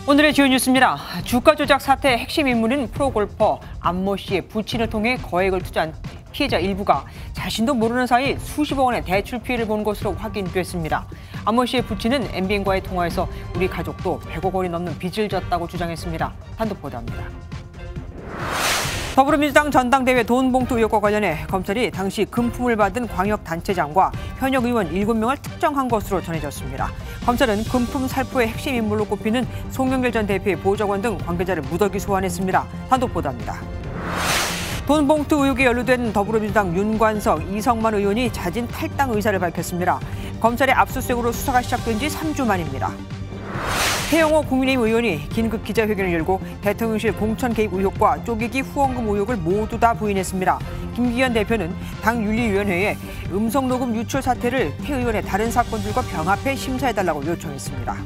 오늘의 주요 뉴스입니다. 주가 조작 사태의 핵심 인물인 프로골퍼 안모 씨의 부친을 통해 거액을 투자한 피해자 일부가 자신도 모르는 사이 수십억 원의 대출 피해를 본 것으로 확인됐습니다. 안모 씨의 부친은 MBN과의 통화에서 우리 가족도 100억 원이 넘는 빚을 졌다고 주장했습니다. 단독 보도합니다. 더불어민주당 전당대회 돈 봉투 의혹과 관련해 검찰이 당시 금품을 받은 광역단체장과 현역 의원 7명을 특정한 것으로 전해졌습니다. 검찰은 금품 살포의 핵심 인물로 꼽히는 송영길 전 대표의 보좌관 등 관계자를 무더기 소환했습니다. 단독 보도합니다. 돈 봉투 의혹에 연루된 더불어민주당 윤관석, 이성만 의원이 자진 탈당 의사를 밝혔습니다. 검찰의 압수수색으로 수사가 시작된 지 3주 만입니다. 태영호 국민의힘 의원이 긴급 기자회견을 열고 대통령실 공천 개입 의혹과 쪼개기 후원금 의혹을 모두 다 부인했습니다. 김기현 대표는 당 윤리위원회에 음성 녹음 유출 사태를 태 의원의 다른 사건들과 병합해 심사해달라고 요청했습니다.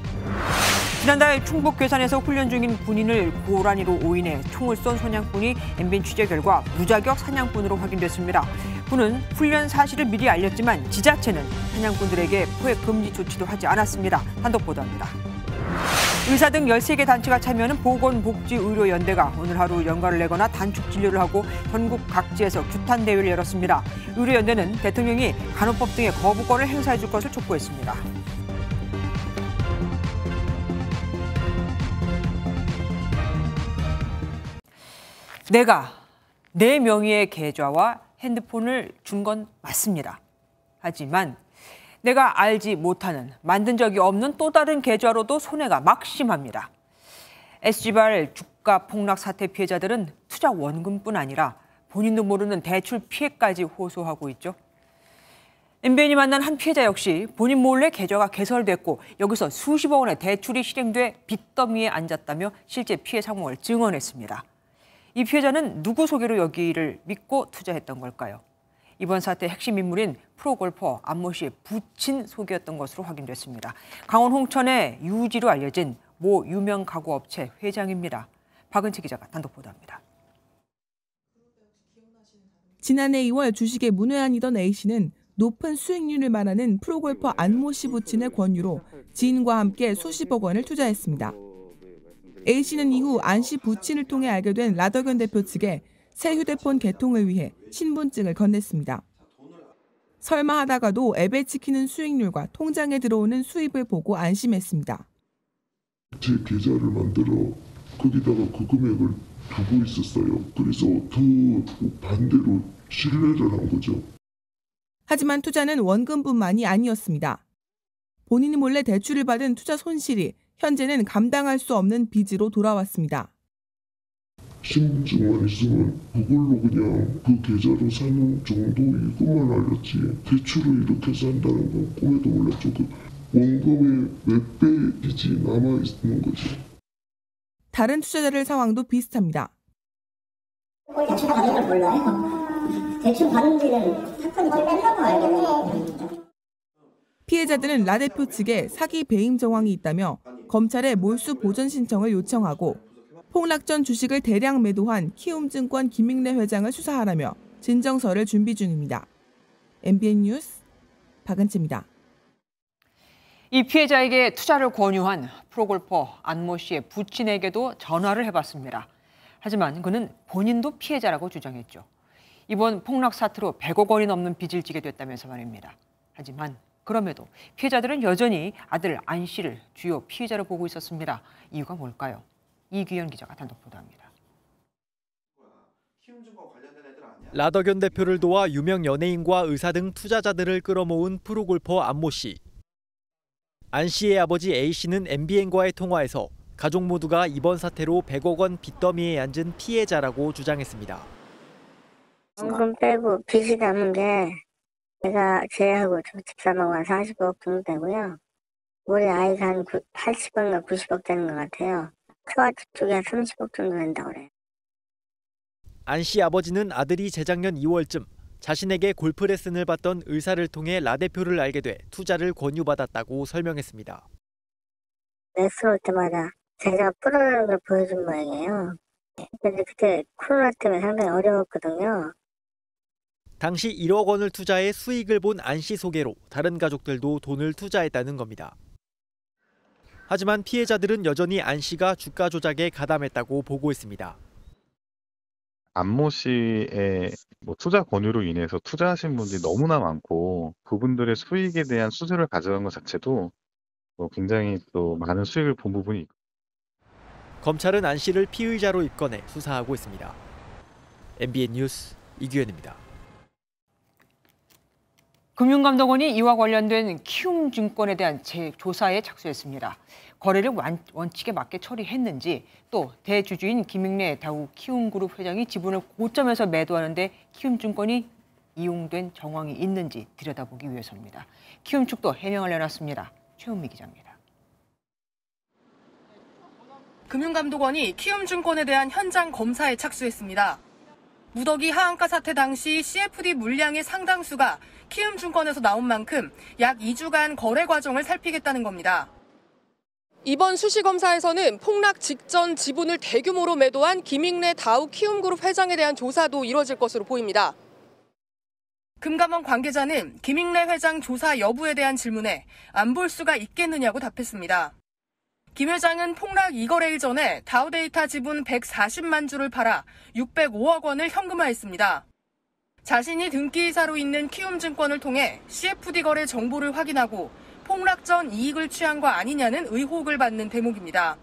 지난달 충북 괴산에서 훈련 중인 군인을 고라니로 오인해 총을 쏜 사냥꾼이 MBN 취재 결과 무자격 사냥꾼으로 확인됐습니다. 군은 훈련 사실을 미리 알렸지만 지자체는 사냥꾼들에게 포획 금지 조치도 하지 않았습니다. 단독 보도합니다. 의사 등 13개 단체가 참여하는 보건복지의료연대가 오늘 하루 연가를 내거나 단축 진료를 하고 전국 각지에서 규탄 대회를 열었습니다. 의료연대는 대통령이 간호법 등의 거부권을 행사해 줄 것을 촉구했습니다. 내가 내 명의의 계좌와 핸드폰을 준 건 맞습니다. 하지만 내가 알지 못하는, 만든 적이 없는 또 다른 계좌로도 손해가 막심합니다. SG발 주가 폭락 사태 피해자들은 투자 원금뿐 아니라 본인도 모르는 대출 피해까지 호소하고 있죠. MBN이 만난 한 피해자 역시 본인 몰래 계좌가 개설됐고 여기서 수십억 원의 대출이 실행돼 빚더미에 앉았다며 실제 피해 상황을 증언했습니다. 이 피해자는 누구 소개로 여기를 믿고 투자했던 걸까요? 이번 사태의 핵심 인물인 프로골퍼 안모 씨의 부친 소개였던 것으로 확인됐습니다. 강원 홍천의 유지로 알려진 모 유명 가구업체 회장입니다. 박은채 기자가 단독 보도합니다. 지난해 2월 주식에 문외한이던 A씨는 높은 수익률을 말하는 프로골퍼 안모 씨 부친의 권유로 지인과 함께 수십억 원을 투자했습니다. A씨는 이후 안 씨 부친을 통해 알게 된 라더견 대표 측에 새 휴대폰 개통을 위해 신분증을 건넸습니다. 설마 하다가도 앱에 찍히는 수익률과 통장에 들어오는 수입을 보고 안심했습니다. 제 계좌를 만들어 거기다가 그 금액을 두고 있었어요. 그래서 더 반대로 신뢰를 한 거죠. 하지만 투자는 원금뿐만이 아니었습니다. 본인이 몰래 대출을 받은 투자 손실이 현재는 감당할 수 없는 빚으로 돌아왔습니다. 신분증만 있으면 그걸로 그냥 그 계좌로 사는 정도 이것만 알았지 대출을 이렇게 해서 한다는 건 꿈에도 몰랐죠. 그 원금의 몇 배 빚이 남아있는 거죠. 다른 투자자들 상황도 비슷합니다. 대출 받는 걸 몰라요. 대출 받는 데는 사건이 좀 끝나고 알겠네요. 피해자들은 라 대표 측에 사기 배임 정황이 있다며 검찰에 몰수 보전 신청을 요청하고 폭락 전 주식을 대량 매도한 키움증권 김익래 회장을 수사하라며 진정서를 준비 중입니다. MBN 뉴스 박은채입니다. 이 피해자에게 투자를 권유한 프로골퍼 안모 씨의 부친에게도 전화를 해봤습니다. 하지만 그는 본인도 피해자라고 주장했죠. 이번 폭락 사태로 100억 원이 넘는 빚을 지게 됐다면서 말입니다. 하지만 그럼에도 피해자들은 여전히 아들 안 씨를 주요 피해자로 보고 있었습니다. 이유가 뭘까요? 이규현 기자가 단독 보도합니다. 라더견 대표를 도와 유명 연예인과 의사 등 투자자들을 끌어모은 프로골퍼 안모 씨. 안 씨의 아버지 A 씨는 MBN과의 통화에서 가족 모두가 이번 사태로 100억 원 빚더미에 앉은 피해자라고 주장했습니다. 원금 빼고 빚이 남은 게 제가 제하고 집사람하고 한 40억 정도 되고요. 우리 아이가 한 80억인가 90억 되는 것 같아요. 처아집 쪽에 한 30억 정도 된다고 그래요. 안 씨 아버지는 아들이 재작년 2월쯤 자신에게 골프 레슨을 받던 의사를 통해 라 대표를 알게 돼 투자를 권유받았다고 설명했습니다. 레슨 올 때마다 제가 풀어나는 걸 보여준 모양이에요. 근데 그때 코로나 때문에 상당히 어려웠거든요. 당시 1억 원을 투자해 수익을 본 안 씨 소개로 다른 가족들도 돈을 투자했다는 겁니다. 하지만 피해자들은 여전히 안 씨가 주가 조작에 가담했다고 보고했습니다. 안모 씨의 투자 권유로 인해서 투자하신 분들이 너무나 많고 그분들의 수익에 대한 수수료를 가져간 것 자체도 굉장히 또 많은 수익을 본 부분이 있고. 검찰은 안 씨를 피의자로 입건해 수사하고 있습니다. MBN 뉴스 이규현입니다. 금융감독원이 이와 관련된 키움증권에 대한 재조사에 착수했습니다. 거래를 원칙에 맞게 처리했는지, 또 대주주인 김익래 다우 키움그룹 회장이 지분을 고점에서 매도하는데 키움증권이 이용된 정황이 있는지 들여다보기 위해서입니다. 키움 측도 해명을 내놨습니다. 최은미 기자입니다. 금융감독원이 키움증권에 대한 현장 검사에 착수했습니다. 무더기 하한가 사태 당시 CFD 물량의 상당수가 키움증권에서 나온 만큼 약 2주간 거래 과정을 살피겠다는 겁니다. 이번 수시검사에서는 폭락 직전 지분을 대규모로 매도한 김익래 다우 키움그룹 회장에 대한 조사도 이뤄질 것으로 보입니다. 금감원 관계자는 김익래 회장 조사 여부에 대한 질문에 안 볼 수가 있겠느냐고 답했습니다. 김 회장은 폭락 2거래일 전에 다우데이터 지분 140만 주를 팔아 605억 원을 현금화했습니다. 자신이 등기이사로 있는 키움증권을 통해 CFD 거래 정보를 확인하고 폭락 전 이익을 취한 거 아니냐는 의혹을 받는 대목입니다.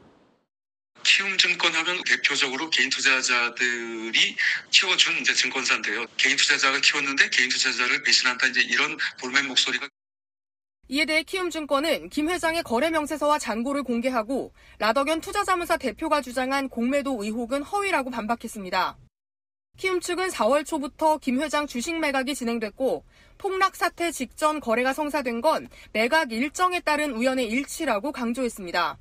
키움증권 하면 대표적으로 개인 투자자들이 키워준 증권사인데요. 개인 투자자가 키웠는데 개인 투자자를 배신한다, 이런 볼멘 목소리가. 이에 대해 키움증권은 김 회장의 거래 명세서와 잔고를 공개하고 라더견 투자자문사 대표가 주장한 공매도 의혹은 허위라고 반박했습니다. 키움 측은 4월 초부터 김 회장 주식 매각이 진행됐고 폭락 사태 직전 거래가 성사된 건 매각 일정에 따른 우연의 일치라고 강조했습니다.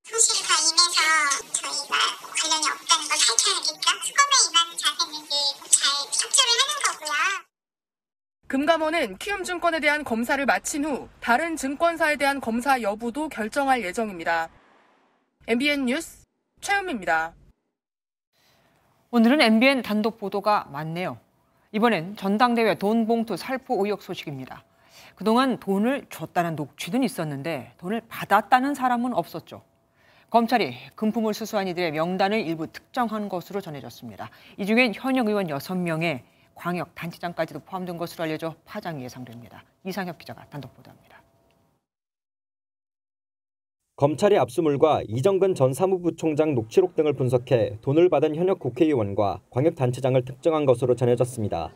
사실을 다 임해서 저희가 관련이 없다는 걸 밝혀야겠죠. 특검에 임하는 자세는 잘 협조를 하는 거고요. 금감원은 키움증권에 대한 검사를 마친 후 다른 증권사에 대한 검사 여부도 결정할 예정입니다. MBN 뉴스 최은미입니다. 오늘은 MBN 단독 보도가 많네요. 이번엔 전당대회 돈 봉투 살포 의혹 소식입니다. 그동안 돈을 줬다는 녹취는 있었는데 돈을 받았다는 사람은 없었죠. 검찰이 금품을 수수한 이들의 명단을 일부 특정한 것으로 전해졌습니다. 이 중엔 현역 의원 6명의 광역 단체장까지도 포함된 것으로 알려져 파장이 예상됩니다. 이상엽 기자가 단독 보도합니다. 검찰이 압수물과 이정근 전 사무부총장 녹취록 등을 분석해 돈을 받은 현역 국회의원과 광역단체장을 특정한 것으로 전해졌습니다.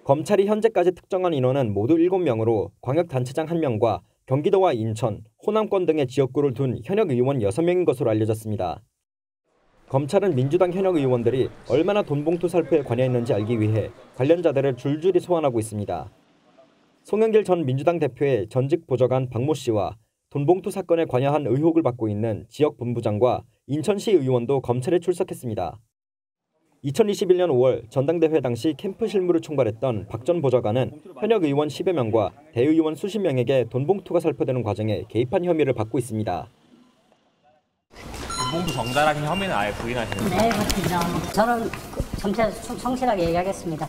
검찰이 현재까지 특정한 인원은 모두 7명으로 광역단체장 1명과 경기도와 인천, 호남권 등의 지역구를 둔 현역 의원 6명인 것으로 알려졌습니다. 검찰은 민주당 현역 의원들이 얼마나 돈봉투 살포에 관여했는지 알기 위해 관련자들을 줄줄이 소환하고 있습니다. 송영길 전 민주당 대표의 전직 보좌관 박모 씨와 돈봉투 사건에 관여한 의혹을 받고 있는 지역 본부장과 인천시 의원도 검찰에 출석했습니다. 2021년 5월 전당대회 당시 캠프 실무를 총괄했던 박 전 보좌관은 현역 의원 10여 명과 대의원 수십 명에게 돈봉투가 살포되는 과정에 개입한 혐의를 받고 있습니다. 돈봉투 전달하신 혐의는 아예 부인하시는 거예요? 네, 그렇습니다. 저는 성실하게 얘기하겠습니다.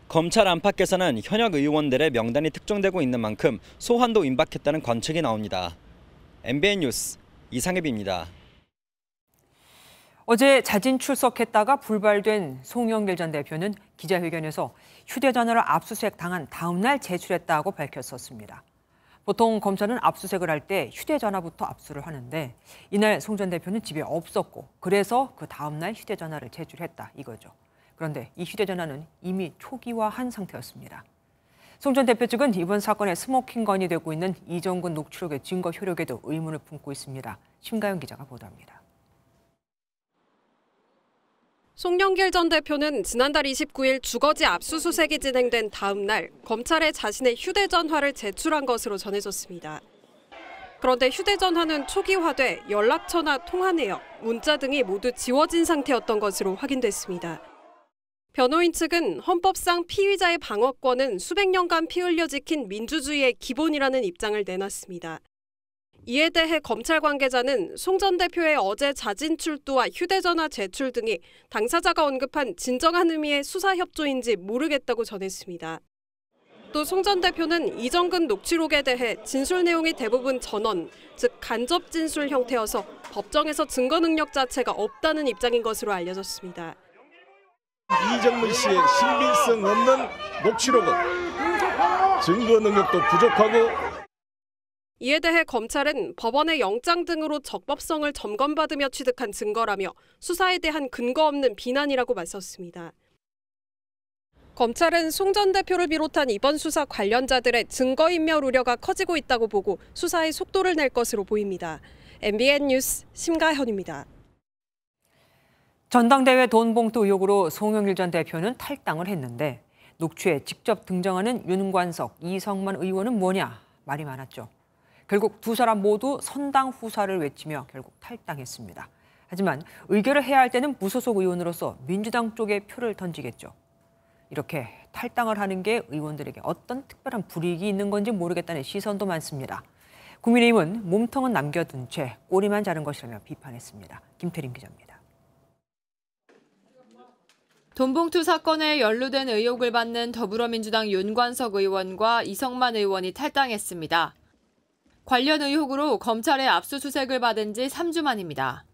검찰 안팎에서는 현역 의원들의 명단이 특정되고 있는 만큼 소환도 임박했다는 관측이 나옵니다. MBN 뉴스 이상엽입니다. 어제 자진 출석했다가 불발된 송영길 전 대표는 기자회견에서 휴대전화를 압수수색 당한 다음 날 제출했다고 밝혔었습니다. 보통 검찰은 압수수색을 할 때 휴대전화부터 압수를 하는데 이날 송 전 대표는 집에 없었고 그래서 그 다음 날 휴대전화를 제출했다 이거죠. 그런데 이 휴대전화는 이미 초기화한 상태였습니다. 송 전 대표 측은 이번 사건의 스모킹건이 되고 있는 이정근 녹취록의 증거 효력에도 의문을 품고 있습니다. 심가영 기자가 보도합니다. 송영길 전 대표는 지난달 29일 주거지 압수수색이 진행된 다음 날 검찰에 자신의 휴대전화를 제출한 것으로 전해졌습니다. 그런데 휴대전화는 초기화돼 연락처나 통화 내역, 문자 등이 모두 지워진 상태였던 것으로 확인됐습니다. 변호인 측은 헌법상 피의자의 방어권은 수백 년간 피 흘려 지킨 민주주의의 기본이라는 입장을 내놨습니다. 이에 대해 검찰 관계자는 송 전 대표의 어제 자진 출두와 휴대전화 제출 등이 당사자가 언급한 진정한 의미의 수사 협조인지 모르겠다고 전했습니다. 또 송 전 대표는 이정근 녹취록에 대해 진술 내용이 대부분 전원, 즉 간접 진술 형태여서 법정에서 증거 능력 자체가 없다는 입장인 것으로 알려졌습니다. 이정근 씨의 신빙성 없는 녹취록은 증거 능력도 부족하고 이에 대해 검찰은 법원의 영장 등으로 적법성을 점검받으며 취득한 증거라며 수사에 대한 근거 없는 비난이라고 맞섰습니다. 검찰은 송 전 대표를 비롯한 이번 수사 관련자들의 증거인멸 우려가 커지고 있다고 보고 수사에 속도를 낼 것으로 보입니다. MBN 뉴스 심가현입니다. 전당대회 돈 봉투 의혹으로 송영길 전 대표는 탈당을 했는데 녹취에 직접 등장하는 윤관석, 이성만 의원은 뭐냐 말이 많았죠. 결국 두 사람 모두 선당 후사를 외치며 결국 탈당했습니다. 하지만 의결을 해야 할 때는 무소속 의원으로서 민주당 쪽에 표를 던지겠죠. 이렇게 탈당을 하는 게 의원들에게 어떤 특별한 불이익이 있는 건지 모르겠다는 시선도 많습니다. 국민의힘은 몸통은 남겨둔 채 꼬리만 자른 것이라며 비판했습니다. 김태림 기자입니다. 돈봉투 사건에 연루된 의혹을 받는 더불어민주당 윤관석 의원과 이성만 의원이 탈당했습니다. 관련 의혹으로 검찰의 압수수색을 받은 지 3주 만입니다.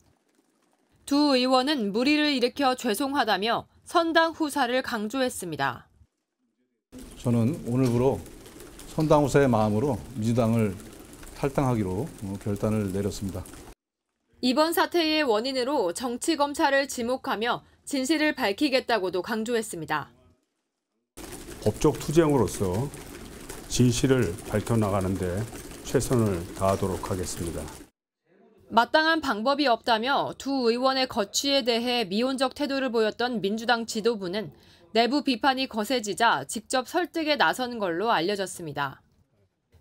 두 의원은 물의를 일으켜 죄송하다며 선당 후사를 강조했습니다. 저는 오늘부로 선당 후사의 마음으로 민주당을 탈당하기로 결단을 내렸습니다. 이번 사태의 원인으로 정치검찰을 지목하며 진실을 밝히겠다고도 강조했습니다. 법적 투쟁으로서 진실을 밝혀나가는데 최선을 다하도록 하겠습니다. 마땅한 방법이 없다며 두 의원의 거취에 대해 미온적 태도를 보였던 민주당 지도부는 내부 비판이 거세지자 직접 설득에 나선 걸로 알려졌습니다.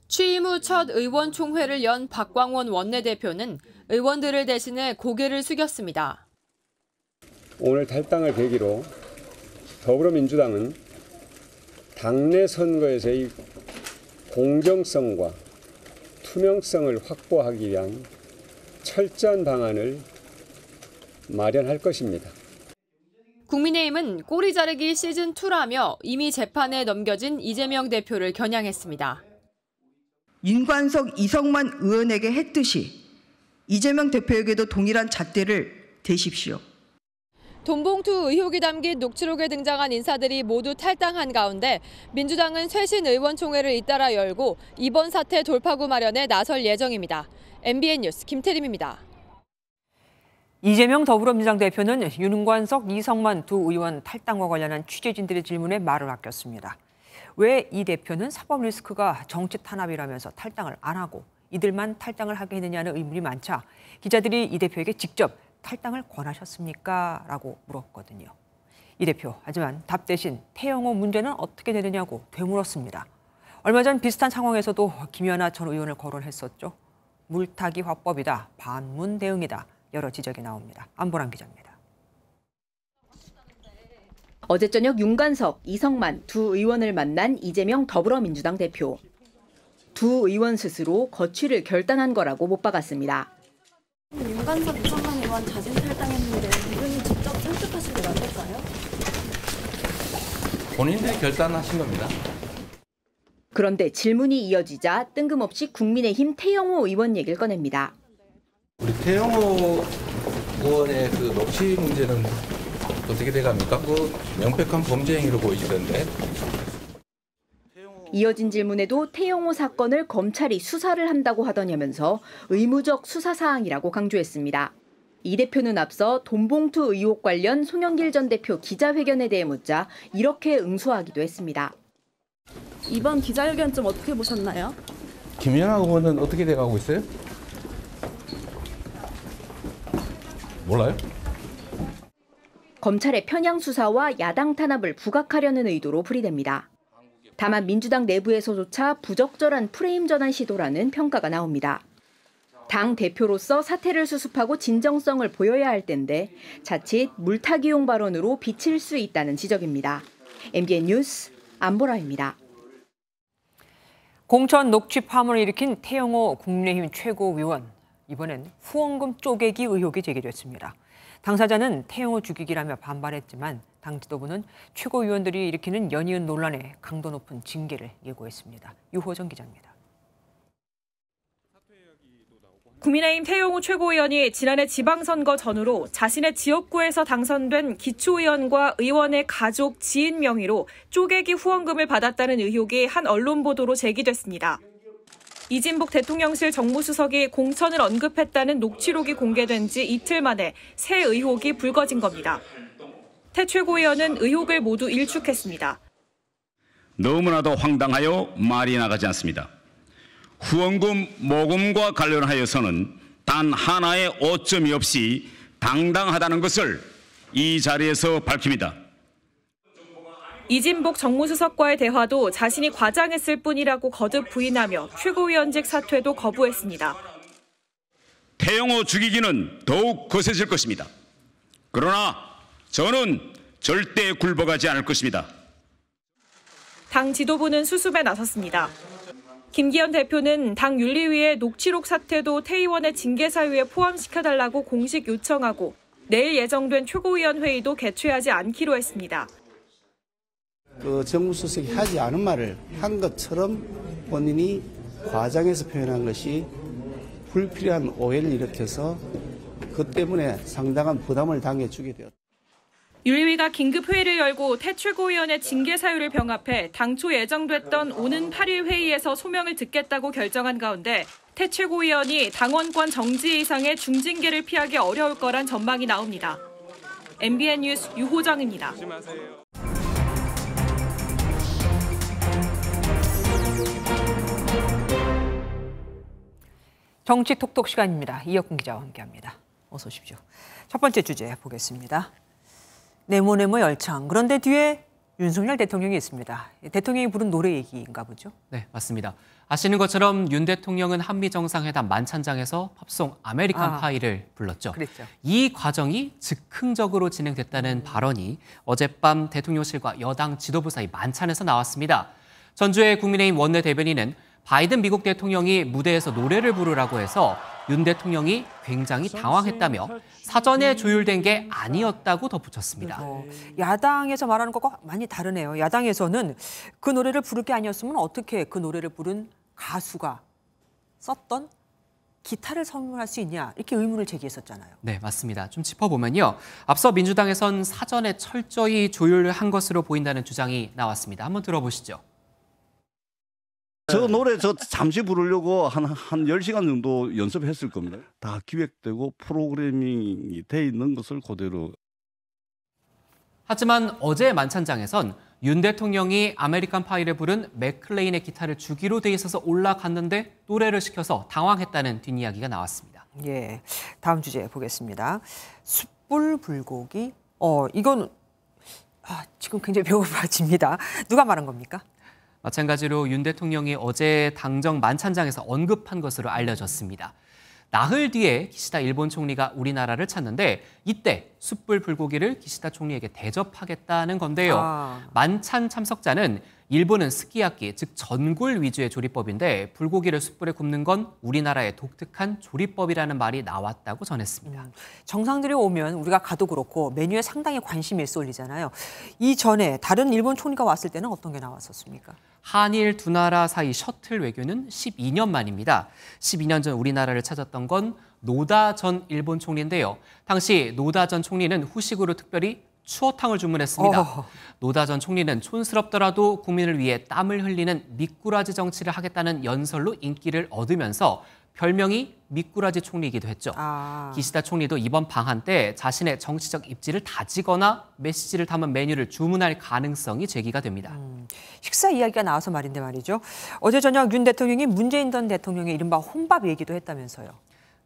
취임 후 첫 의원총회를 연 박광원 원내대표는 의원들을 대신해 고개를 숙였습니다. 오늘 탈당을 계기로 더불어민주당은 당내 선거에서의 공정성과 투명성을 확보하기 위한 철저한 방안을 마련할 것입니다. 국민의힘은 꼬리 자르기 시즌2라며 이미 재판에 넘겨진 이재명 대표를 겨냥했습니다. 윤관석, 이성만 의원에게 했듯이 이재명 대표에게도 동일한 잣대를 대십시오. 돈봉투 의혹이 담긴 녹취록에 등장한 인사들이 모두 탈당한 가운데 민주당은 쇄신 의원총회를 잇따라 열고 이번 사태 돌파구 마련에 나설 예정입니다. MBN 뉴스 김태림입니다. 이재명 더불어민주당 대표는 윤관석, 이성만 두 의원 탈당과 관련한 취재진들의 질문에 말을 아꼈습니다. 왜 이 대표는 사법 리스크가 정치 탄압이라면서 탈당을 안 하고 이들만 탈당을 하게 했느냐는 의문이 많자 기자들이 이 대표에게 직접 탈당을 권하셨습니까? 라고 물었거든요. 이 대표, 하지만 답 대신 태영호 문제는 어떻게 되느냐고 되물었습니다. 얼마 전 비슷한 상황에서도 김연아 전 의원을 거론했었죠. 물타기 화법이다, 반문 대응이다, 여러 지적이 나옵니다. 안보람 기자입니다. 어제 저녁 윤관석, 이성만 두 의원을 만난 이재명 더불어민주당 대표. 두 의원 스스로 거취를 결단한 거라고 못 박았습니다. 윤관석, 이성만 의원 자진 탈당했는데 이분이 직접 설득하시게 만들까요? 본인들이 결단하신 겁니다. 그런데 질문이 이어지자 뜬금없이 국민의힘 태영호 의원 얘기를 꺼냅니다. 우리 태영호 의원의 그 녹취 문제는 어떻게 돼갑니까? 그 명백한 범죄 행위로 보이시던데. 이어진 질문에도 태영호 사건을 검찰이 수사를 한다고 하더냐면서 의무적 수사 사항이라고 강조했습니다. 이 대표는 앞서 돈봉투 의혹 관련 송영길 전 대표 기자회견에 대해 묻자 이렇게 응수하기도 했습니다. 이번 기자회견 좀 어떻게 보셨나요? 김연아 의원은 어떻게 돼가고 있어요? 몰라요? 검찰의 편향 수사와 야당 탄압을 부각하려는 의도로 풀이됩니다. 다만 민주당 내부에서조차 부적절한 프레임 전환 시도라는 평가가 나옵니다. 당 대표로서 사태를 수습하고 진정성을 보여야 할 텐데 자칫 물타기용 발언으로 비칠 수 있다는 지적입니다. MBN 뉴스 안보라입니다. 공천 녹취 파문을 일으킨 태영호 국민의힘 최고위원. 이번엔 후원금 쪼개기 의혹이 제기됐습니다. 당사자는 태영호 죽이기라며 반발했지만 당 지도부는 최고위원들이 일으키는 연이은 논란에 강도 높은 징계를 예고했습니다. 유호정 기자입니다. 국민의힘 태영호 최고위원이 지난해 지방선거 전후로 자신의 지역구에서 당선된 기초의원과 의원의 가족, 지인 명의로 쪼개기 후원금을 받았다는 의혹이 한 언론 보도로 제기됐습니다. 이진복 대통령실 정무수석이 공천을 언급했다는 녹취록이 공개된 지 이틀 만에 새 의혹이 불거진 겁니다. 태 최고위원은 의혹을 모두 일축했습니다. 너무나도 황당하여 말이 나가지 않습니다. 후원금 모금과 관련하여서는 단 하나의 오점이 없이 당당하다는 것을 이 자리에서 밝힙니다. 이진복 정무수석과의 대화도 자신이 과장했을 뿐이라고 거듭 부인하며 최고위원직 사퇴도 거부했습니다. 태영호 죽이기는 더욱 거세질 것입니다. 그러나 저는 절대 굴복하지 않을 것입니다. 당 지도부는 수습에 나섰습니다. 김기현 대표는 당 윤리위에 녹취록 사퇴도 태 의원의 징계 사유에 포함시켜달라고 공식 요청하고 내일 예정된 최고위원 회의도 개최하지 않기로 했습니다. 정무수석이 하지 않은 말을 한 것처럼 본인이 과장해서 표현한 것이 불필요한 오해를 일으켜서 그 때문에 상당한 부담을 당해주게 되었다. 윤리위가 긴급 회의를 열고 태 최고위원의 징계 사유를 병합해 당초 예정됐던 오는 8일 회의에서 소명을 듣겠다고 결정한 가운데 태 최고위원이 당원권 정지 이상의 중징계를 피하기 어려울 거란 전망이 나옵니다. MBN 뉴스 유호정입니다. 정치 톡톡 시간입니다. 이혁근 기자와 함께합니다. 어서 오십시오. 첫 번째 주제 보겠습니다. 네모네모 열창. 그런데 뒤에 윤석열 대통령이 있습니다. 대통령이 부른 노래 얘기인가 보죠? 네, 맞습니다. 아시는 것처럼 윤 대통령은 한미정상회담 만찬장에서 팝송 아메리칸 파이를 불렀죠. 그랬죠. 이 과정이 즉흥적으로 진행됐다는 발언이 어젯밤 대통령실과 여당 지도부 사이 만찬에서 나왔습니다. 전주의 국민의힘 원내대변인은 바이든 미국 대통령이 무대에서 노래를 부르라고 해서 윤 대통령이 굉장히 당황했다며 사전에 조율된 게 아니었다고 덧붙였습니다. 야당에서 말하는 것과 많이 다르네요. 야당에서는 그 노래를 부를 게 아니었으면 어떻게 그 노래를 부른 가수가 썼던 기타를 선물할 수 있냐 이렇게 의문을 제기했었잖아요. 네, 맞습니다. 좀 짚어보면요. 앞서 민주당에선 사전에 철저히 조율한 것으로 보인다는 주장이 나왔습니다. 한번 들어보시죠. 저 노래 잠시 부르려고 한 10시간 정도 연습했을 겁니다. 다 기획되고 프로그래밍이 돼 있는 것을 그대로. 하지만 어제 만찬장에선 윤 대통령이 아메리칸 파이를 부른 맥클레인의 기타를 주기로 돼 있어서 올라갔는데 노래를 시켜서 당황했다는 뒷이야기가 나왔습니다. 예, 다음 주제 보겠습니다. 숯불 불고기. 이건 지금 굉장히 배고파집니다. 누가 말한 겁니까? 마찬가지로 윤 대통령이 어제 당정 만찬장에서 언급한 것으로 알려졌습니다. 나흘 뒤에 기시다 일본 총리가 우리나라를 찾는데 이때 숯불 불고기를 기시다 총리에게 대접하겠다는 건데요. 만찬 참석자는 일본은 스키야키, 즉 전골 위주의 조리법인데 불고기를 숯불에 굽는 건 우리나라의 독특한 조리법이라는 말이 나왔다고 전했습니다. 정상들이 오면 우리가 가도 그렇고 메뉴에 상당히 관심이 쏠리잖아요. 이전에 다른 일본 총리가 왔을 때는 어떤 게 나왔었습니까? 한일 두 나라 사이 셔틀 외교는 12년 만입니다. 12년 전 우리나라를 찾았던 건 노다 전 일본 총리인데요. 당시 노다 전 총리는 후식으로 특별히 추어탕을 주문했습니다. 노다 전 총리는 촌스럽더라도 국민을 위해 땀을 흘리는 미꾸라지 정치를 하겠다는 연설로 인기를 얻으면서 별명이 미꾸라지 총리이기도 했죠. 기시다 총리도 이번 방한 때 자신의 정치적 입지를 다지거나 메시지를 담은 메뉴를 주문할 가능성이 제기가 됩니다. 식사 이야기가 나와서 말인데 말이죠. 어제 저녁 윤 대통령이 문재인 전 대통령의 이른바 혼밥 얘기도 했다면서요.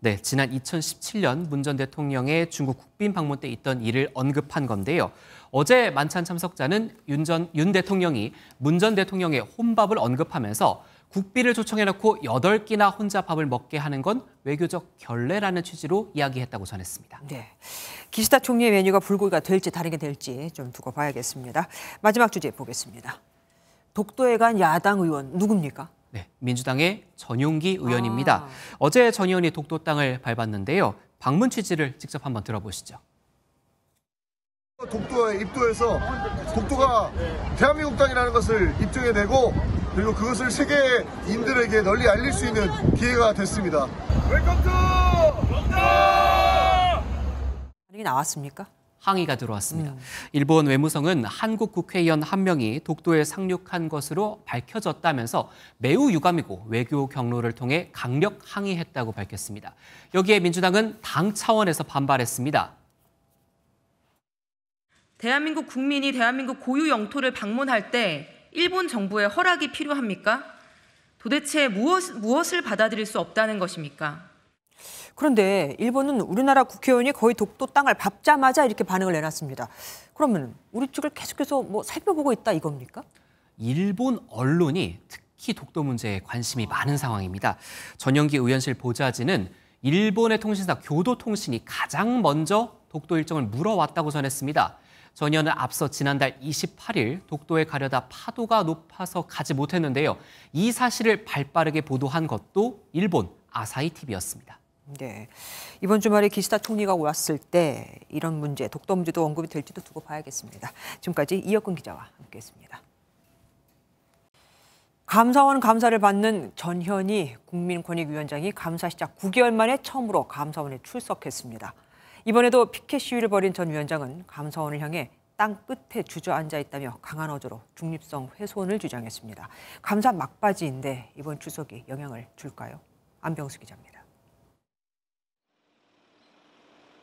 네, 지난 2017년 문 전 대통령의 중국 국빈 방문 때 있던 일을 언급한 건데요. 어제 만찬 참석자는 윤 대통령이 문 전 대통령의 혼밥을 언급하면서 국비를 초청해놓고 8끼나 혼자 밥을 먹게 하는 건 외교적 결례라는 취지로 이야기했다고 전했습니다. 네, 기시다 총리의 메뉴가 불고기가 될지 다른 게 될지 좀 두고 봐야겠습니다. 마지막 주제 보겠습니다. 독도에 간 야당 의원 누굽니까? 네, 민주당의 전용기 의원입니다. 어제 전 의원이 독도 땅을 밟았는데요. 방문 취지를 직접 한번 들어보시죠. 독도에 입도해서 독도가 대한민국 땅이라는 것을 입증해내고 그리고 그것을 세계인들에게 널리 알릴 수 있는 기회가 됐습니다. 웰컴 투 독도! 반응이 나왔습니까? 항의가 들어왔습니다. 일본 외무성은 한국 국회의원 한 명이 독도에 상륙한 것으로 밝혀졌다면서 매우 유감이고 외교 경로를 통해 강력 항의했다고 밝혔습니다. 여기에 민주당은 당 차원에서 반발했습니다. 대한민국 국민이 대한민국 고유 영토를 방문할 때 일본 정부의 허락이 필요합니까? 도대체 무엇을 받아들일 수 없다는 것입니까? 그런데 일본은 우리나라 국회의원이 거의 독도 땅을 밟자마자 이렇게 반응을 내놨습니다. 그러면 우리 측을 계속해서 살펴보고 있다 이겁니까? 일본 언론이 특히 독도 문제에 관심이 많은 상황입니다. 전영기 의원실 보좌진은 일본의 통신사 교도통신이 가장 먼저 독도 일정을 물어왔다고 전했습니다. 전 의원은 앞서 지난달 28일 독도에 가려다 파도가 높아서 가지 못했는데요. 이 사실을 발빠르게 보도한 것도 일본 아사히 TV였습니다. 네, 이번 주말에 기시다 총리가 왔을 때 이런 문제, 독도 문제도 언급이 될지도 두고 봐야겠습니다. 지금까지 이혁근 기자와 함께했습니다. 감사원 감사를 받는 전현희 국민권익위원장이 감사 시작 9개월 만에 처음으로 감사원에 출석했습니다. 이번에도 피켓 시위를 벌인 전 위원장은 감사원을 향해 땅 끝에 주저앉아 있다며 강한 어조로 중립성 훼손을 주장했습니다. 감사 막바지인데 이번 출석이 영향을 줄까요? 안병수 기자입니다.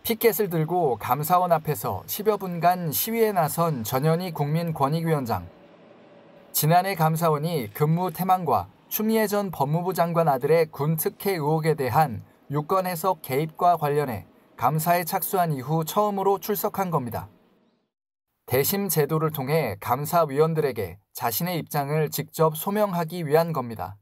피켓을 들고 감사원 앞에서 10여 분간 시위에 나선 전현희 국민권익위원장. 지난해 감사원이 근무 태만과 추미애 전 법무부 장관 아들의 군 특혜 의혹에 대한 유권 해석 개입과 관련해 감사에 착수한 이후 처음으로 출석한 겁니다. 대심 제도를 통해 감사위원들에게 자신의 입장을 직접 소명하기 위한 겁니다.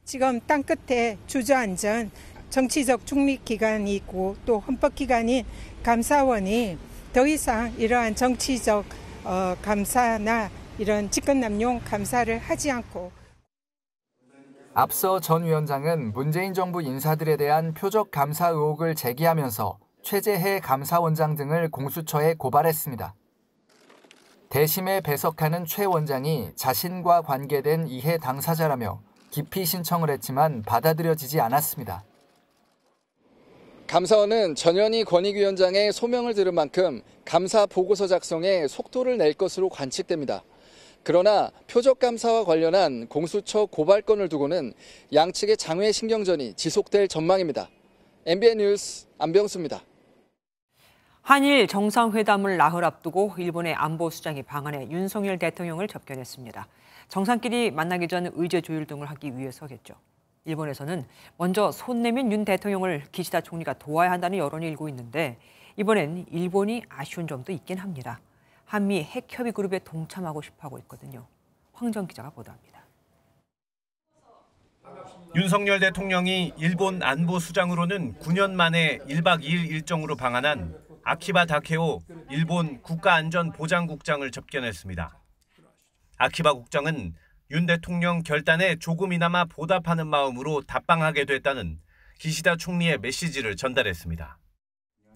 지금 땅끝에 주저앉은 정치적 중립기관이 있고 또 헌법기관인 감사원이 더 이상 이러한 정치적 감사나 이런 직권남용 감사를 하지 않고 앞서 전 위원장은 문재인 정부 인사들에 대한 표적 감사 의혹을 제기하면서 최재해 감사원장 등을 공수처에 고발했습니다. 대심에 배석하는 최 원장이 자신과 관계된 이해 당사자라며 기피 신청을 했지만 받아들여지지 않았습니다. 감사원은 전현희 권익위원장의 소명을 들은 만큼 감사 보고서 작성에 속도를 낼 것으로 관측됩니다. 그러나 표적감사와 관련한 공수처 고발건을 두고는 양측의 장외 신경전이 지속될 전망입니다. MBN 뉴스 안병수입니다. 한일 정상회담을 나흘 앞두고 일본의 안보수장이 방한해 윤석열 대통령을 접견했습니다. 정상끼리 만나기 전 의제 조율 등을 하기 위해서겠죠. 일본에서는 먼저 손 내민 윤 대통령을 기시다 총리가 도와야 한다는 여론이 일고 있는데 이번엔 일본이 아쉬운 점도 있긴 합니다. 한미 핵협의 그룹에 동참하고 싶어하고 있거든요. 황정 기자가 보도합니다. 윤석열 대통령이 일본 안보수장으로는 9년 만에 1박 2일 일정으로 방한한 아키바 다케오 일본 국가안전보장국장을 접견했습니다. 아키바 국장은 윤 대통령 결단에 조금이나마 보답하는 마음으로 답방하게 됐다는 기시다 총리의 메시지를 전달했습니다.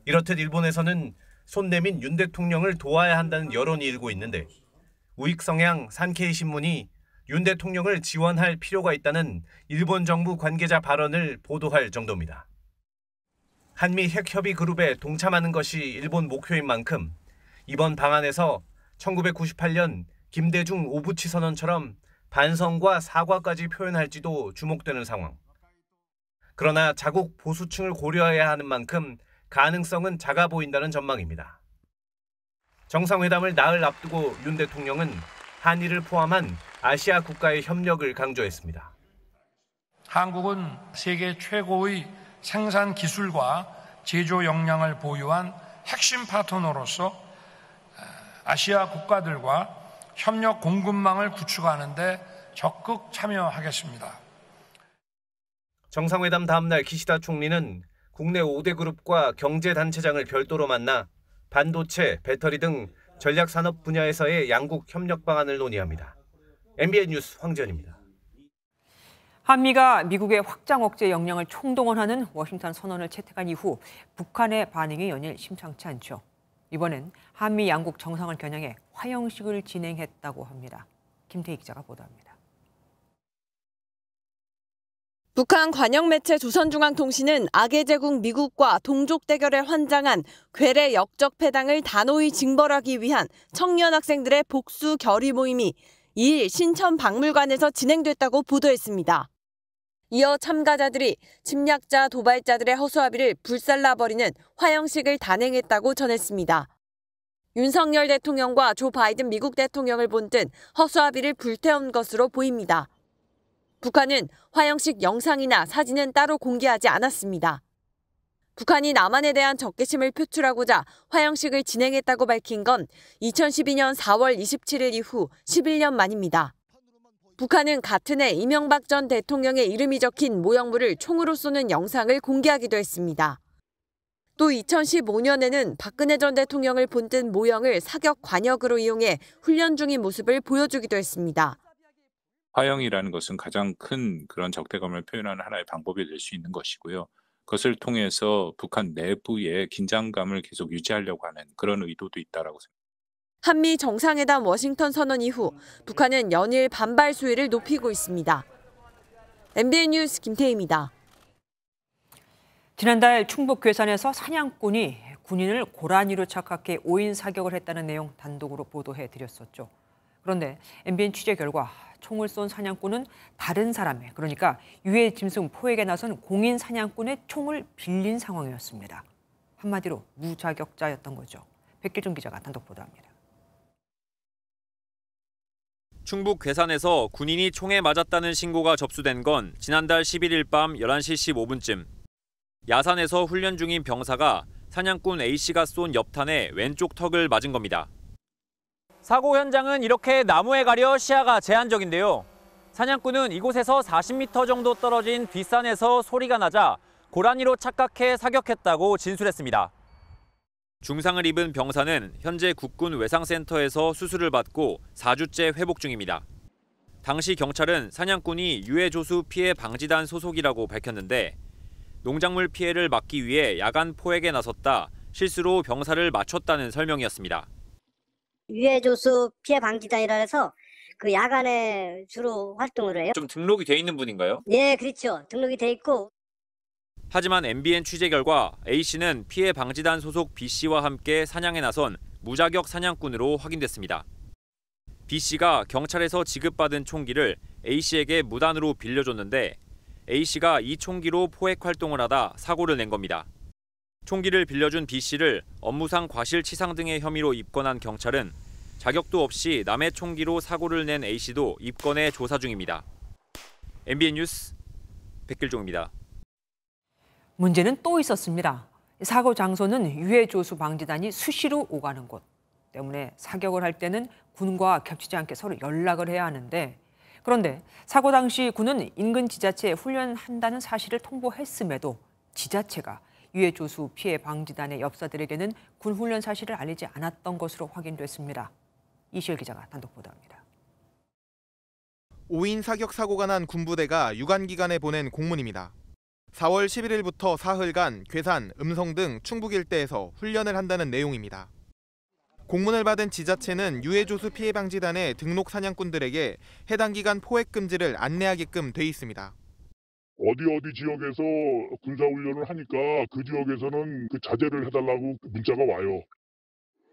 이렇듯 일본에서는 손 내민 윤 대통령을 도와야 한다는 여론이 일고 있는데 우익 성향 산케이 신문이 윤 대통령을 지원할 필요가 있다는 일본 정부 관계자 발언을 보도할 정도입니다. 한미 핵협의 그룹에 동참하는 것이 일본 목표인 만큼 이번 방안에서 1998년 김대중 오부치 선언처럼 반성과 사과까지 표현할지도 주목되는 상황. 그러나 자국 보수층을 고려해야 하는 만큼 가능성은 작아 보인다는 전망입니다. 정상회담을 나흘 앞두고 윤 대통령은 한일을 포함한 아시아 국가의 협력을 강조했습니다. 한국은 세계 최고의 생산 기술과 제조 역량을 보유한 핵심 파트너로서 아시아 국가들과 협력 공급망을 구축하는 데 적극 참여하겠습니다. 정상회담 다음 날 기시다 총리는 국내 5대 그룹과 경제단체장을 별도로 만나 반도체, 배터리 등 전략산업 분야에서의 양국 협력 방안을 논의합니다. MBN 뉴스 황지연입니다. 한미가 미국의 확장 억제 역량을 총동원하는 워싱턴 선언을 채택한 이후 북한의 반응이 연일 심상치 않죠. 이번엔 한미 양국 정상을 겨냥해 화형식을 진행했다고 합니다. 김태희 기자가 보도합니다. 북한 관영 매체 조선중앙통신은 악의 제국 미국과 동족 대결에 환장한 괴뢰 역적 패당을 단호히 징벌하기 위한 청년 학생들의 복수 결의 모임이 2일 신천 박물관에서 진행됐다고 보도했습니다. 이어 참가자들이 침략자 도발자들의 허수아비를 불살라버리는 화형식을 단행했다고 전했습니다. 윤석열 대통령과 조 바이든 미국 대통령을 본뜬 허수아비를 불태운 것으로 보입니다. 북한은 화형식 영상이나 사진은 따로 공개하지 않았습니다. 북한이 남한에 대한 적개심을 표출하고자 화형식을 진행했다고 밝힌 건 2012년 4월 27일 이후 11년 만입니다. 북한은 같은 해 이명박 전 대통령의 이름이 적힌 모형물을 총으로 쏘는 영상을 공개하기도 했습니다. 또 2015년에는 박근혜 전 대통령을 본뜬 모형을 사격 관역으로 이용해 훈련 중인 모습을 보여주기도 했습니다. 화형이라는 것은 가장 큰 그런 적대감을 표현하는 하나의 방법이 될 수 있는 것이고요. 그것을 통해서 북한 내부의 긴장감을 계속 유지하려고 하는 그런 의도도 있다라고 생각합니다. 한미 정상회담 워싱턴 선언 이후 북한은 연일 반발 수위를 높이고 있습니다. MBN 뉴스 김태희입니다. 지난달 충북 괴산에서 사냥꾼이 군인을 고라니로 착각해 5인 사격을 했다는 내용 단독으로 보도해드렸었죠. 그런데 MBN 취재 결과 총을 쏜 사냥꾼은 다른 사람의, 그러니까 유해 짐승 포획에 나선 공인 사냥꾼의 총을 빌린 상황이었습니다. 한마디로 무자격자였던 거죠. 백길중 기자가 단독 보도합니다. 충북 괴산에서 군인이 총에 맞았다는 신고가 접수된 건 지난달 11일 밤 11시 15분쯤. 야산에서 훈련 중인 병사가 사냥꾼 A씨가 쏜 옆탄에 왼쪽 턱을 맞은 겁니다. 사고 현장은 이렇게 나무에 가려 시야가 제한적인데요. 사냥꾼은 이곳에서 40m 정도 떨어진 뒷산에서 소리가 나자 고라니로 착각해 사격했다고 진술했습니다. 중상을 입은 병사는 현재 국군 외상센터에서 수술을 받고 4주째 회복 중입니다. 당시 경찰은 사냥꾼이 유해조수 피해 방지단 소속이라고 밝혔는데 농작물 피해를 막기 위해 야간 포획에 나섰다 실수로 병사를 맞췄다는 설명이었습니다. 유해조수 피해 방지단이라 해서 그 야간에 주로 활동을 해요. 좀 등록이 돼 있는 분인가요? 네, 그렇죠. 등록이 돼 있고. 하지만 MBN 취재 결과 A씨는 피해 방지단 소속 B씨와 함께 사냥에 나선 무자격 사냥꾼으로 확인됐습니다. B씨가 경찰에서 지급받은 총기를 A씨에게 무단으로 빌려줬는데 A씨가 이 총기로 포획 활동을 하다 사고를 낸 겁니다. 총기를 빌려준 B씨를 업무상 과실치상 등의 혐의로 입건한 경찰은 자격도 없이 남의 총기로 사고를 낸 A씨도 입건해 조사 중입니다. MBN 뉴스 백길종입니다. 문제는 또 있었습니다. 사고 장소는 유해조수 방지단이 수시로 오가는 곳 때문에 사격을 할 때는 군과 겹치지 않게 서로 연락을 해야 하는데, 그런데 사고 당시 군은 인근 지자체에 훈련한다는 사실을 통보했음에도 지자체가 유해조수 피해 방지단의 엽사들에게는 군 훈련 사실을 알리지 않았던 것으로 확인됐습니다. 이시열 기자가 단독 보도합니다. 5인 사격 사고가 난 군부대가 유관기관에 보낸 공문입니다. 4월 11일부터 사흘간 괴산, 음성 등 충북 일대에서 훈련을 한다는 내용입니다. 공문을 받은 지자체는 유해조수 피해 방지단의 등록 사냥꾼들에게 해당 기간 포획 금지를 안내하게끔 돼 있습니다. 어디 지역에서 군사훈련을 하니까 그 지역에서는 그 자제를 해달라고 문자가 와요.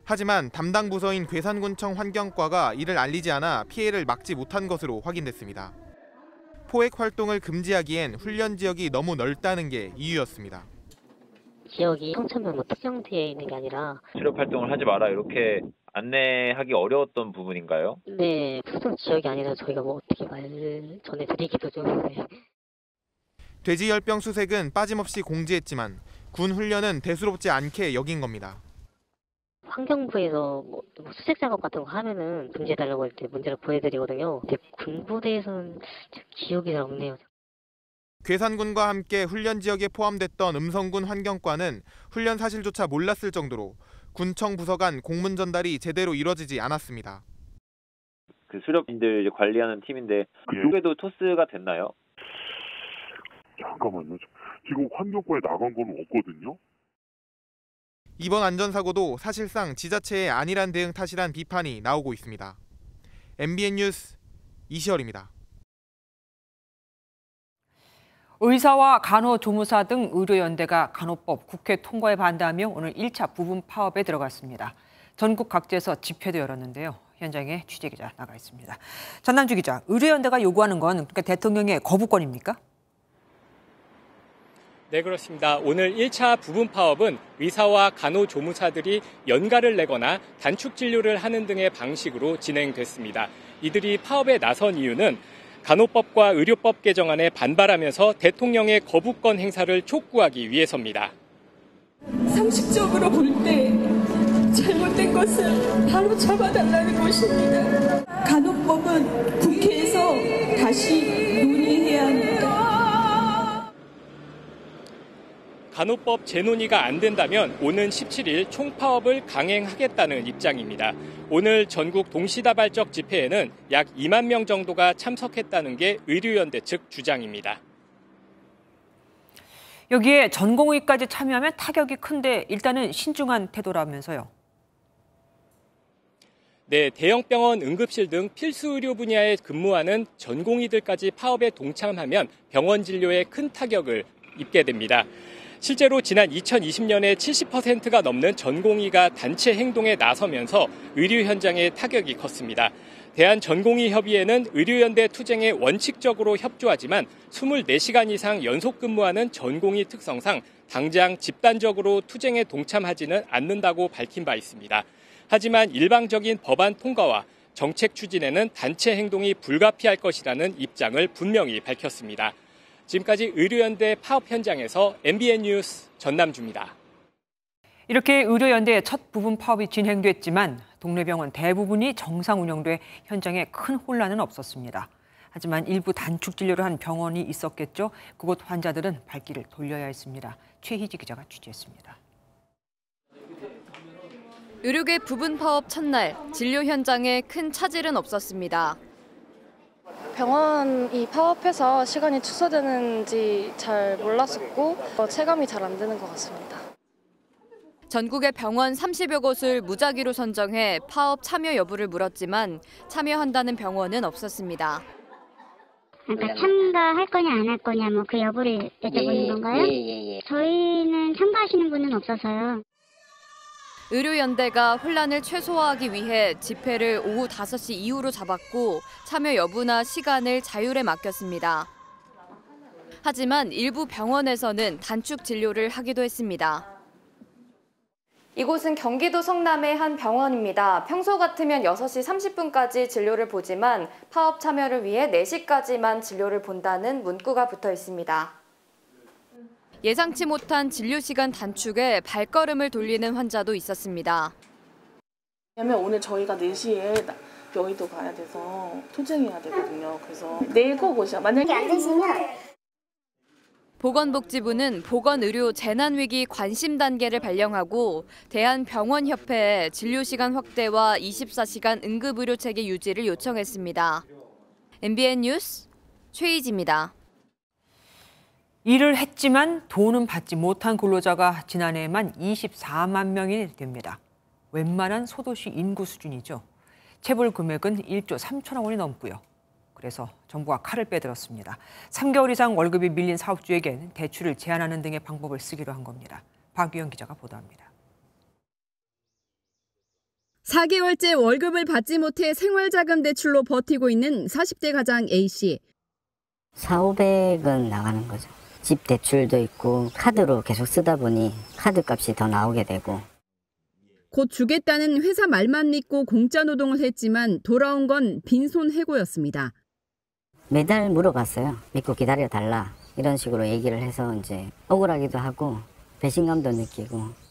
하지만 담당 부서인 괴산군청 환경과가 이를 알리지 않아 피해를 막지 못한 것으로 확인됐습니다. 포획 활동을 금지하기엔 훈련 지역이 너무 넓다는 게 이유였습니다. 지역이 청천면 특정되어 있는 게 아니라 출입 활동을 하지 마라 이렇게 안내하기 어려웠던 부분인가요? 네, 특정 지역이 아니라 저희가 뭐 어떻게 말 전해드리기도 좀 돼지열병 수색은 빠짐없이 공지했지만 군 훈련은 대수롭지 않게 여긴 겁니다. 환경부에서 뭐 수색 작업 같은 거 하면은 금지해달라고 할 때 문제를 보여드리거든요. 근데 군부대에서는 기억이 잘 없네요. 괴산군과 함께 훈련 지역에 포함됐던 음성군 환경과는 훈련 사실조차 몰랐을 정도로 군청 부서 간 공문 전달이 제대로 이뤄지지 않았습니다. 그 수렵인들 관리하는 팀인데 그쪽에도 토스가 됐나요? 잠깐만요. 지금 환경과에 나간 건 없거든요. 이번 안전사고도 사실상 지자체의 안일한 대응 탓이란 비판이 나오고 있습니다. MBN 뉴스 이시열입니다. 의사와 간호조무사 등 의료연대가 간호법 국회 통과에 반대하며 오늘 1차 부분 파업에 들어갔습니다. 전국 각지에서 집회도 열었는데요. 현장에 취재기자 나가 있습니다. 전남주 기자, 의료연대가 요구하는 건 그러니까 대통령의 거부권입니까? 네, 그렇습니다. 오늘 1차 부분 파업은 의사와 간호조무사들이 연가를 내거나 단축 진료를 하는 등의 방식으로 진행됐습니다. 이들이 파업에 나선 이유는 간호법과 의료법 개정안에 반발하면서 대통령의 거부권 행사를 촉구하기 위해서입니다. 상식적으로 볼 때 잘못된 것을 바로 잡아달라는 것입니다. 간호법은 국회에서 다시 논의해야 합니다. 간호법 재논의가 안 된다면 오는 17일 총파업을 강행하겠다는 입장입니다. 오늘 전국 동시다발적 집회에는 약 2만 명 정도가 참석했다는 게 의료연대 측 주장입니다. 여기에 전공의까지 참여하면 타격이 큰데 일단은 신중한 태도라면서요. 네, 대형병원 응급실 등 필수 의료 분야에 근무하는 전공의들까지 파업에 동참하면 병원 진료에 큰 타격을 입게 됩니다. 실제로 지난 2020년에 70%가 넘는 전공의가 단체 행동에 나서면서 의료 현장에 타격이 컸습니다. 대한전공의협의회는 의료연대 투쟁에 원칙적으로 협조하지만 24시간 이상 연속 근무하는 전공의 특성상 당장 집단적으로 투쟁에 동참하지는 않는다고 밝힌 바 있습니다. 하지만 일방적인 법안 통과와 정책 추진에는 단체 행동이 불가피할 것이라는 입장을 분명히 밝혔습니다. 지금까지 의료연대 파업 현장에서 MBN 뉴스 전남주입니다. 이렇게 의료연대의 첫 부분 파업이 진행됐지만 동네 병원 대부분이 정상 운영돼 현장에 큰 혼란은 없었습니다. 하지만 일부 단축 진료를 한 병원이 있었겠죠. 그곳 환자들은 발길을 돌려야 했습니다. 최희지 기자가 취재했습니다. 의료계 부분 파업 첫날, 진료 현장에 큰 차질은 없었습니다. 병원이 파업해서 시간이 축소되는지 잘 몰랐었고 체감이 잘 안 되는 것 같습니다. 전국의 병원 30여 곳을 무작위로 선정해 파업 참여 여부를 물었지만 참여한다는 병원은 없었습니다. 그러니까 참가할 거냐 안 할 거냐 뭐 그 여부를 여쭤보는 건가요? 저희는 참가하시는 분은 없어서요. 의료연대가 혼란을 최소화하기 위해 집회를 오후 5시 이후로 잡았고 참여 여부나 시간을 자율에 맡겼습니다. 하지만 일부 병원에서는 단축 진료를 하기도 했습니다. 이곳은 경기도 성남의 한 병원입니다. 평소 같으면 6시 30분까지 진료를 보지만 파업 참여를 위해 4시까지만 진료를 본다는 문구가 붙어 있습니다. 예상치 못한 진료 시간 단축에 발걸음을 돌리는 환자도 있었습니다. 왜냐면 오늘 저희가 4시에 여의도 가야 돼서 투쟁해야 되거든요. 그래서 내고 오셔. 만약에 안 되시면 보건복지부는 보건의료 재난위기 관심 단계를 발령하고 대한병원협회에 진료시간 확대와 24시간 응급의료 체계 유지를 요청했습니다. MBN 뉴스 최희지입니다. 일을 했지만 돈은 받지 못한 근로자가 지난해에만 24만 명이 됩니다. 웬만한 소도시 인구 수준이죠. 체불 금액은 1조 3천억 원이 넘고요. 그래서 정부가 칼을 빼들었습니다. 3개월 이상 월급이 밀린 사업주에겐 대출을 제한하는 등의 방법을 쓰기로 한 겁니다. 박유영 기자가 보도합니다. 4개월째 월급을 받지 못해 생활자금 대출로 버티고 있는 40대 가장 A씨. 4,500은 나가는 거죠. 집 대출도 있고 카드로 계속 쓰다 보니 카드 값이 더 나오게 되고. 곧 주겠다는 회사 말만 믿고 공짜 노동을 했지만 돌아온 건 빈손 해고였습니다. 매달 물어봤어요. 믿고 기다려달라. 이런 식으로 얘기를 해서 이제 억울하기도 하고 배신감도 느끼고.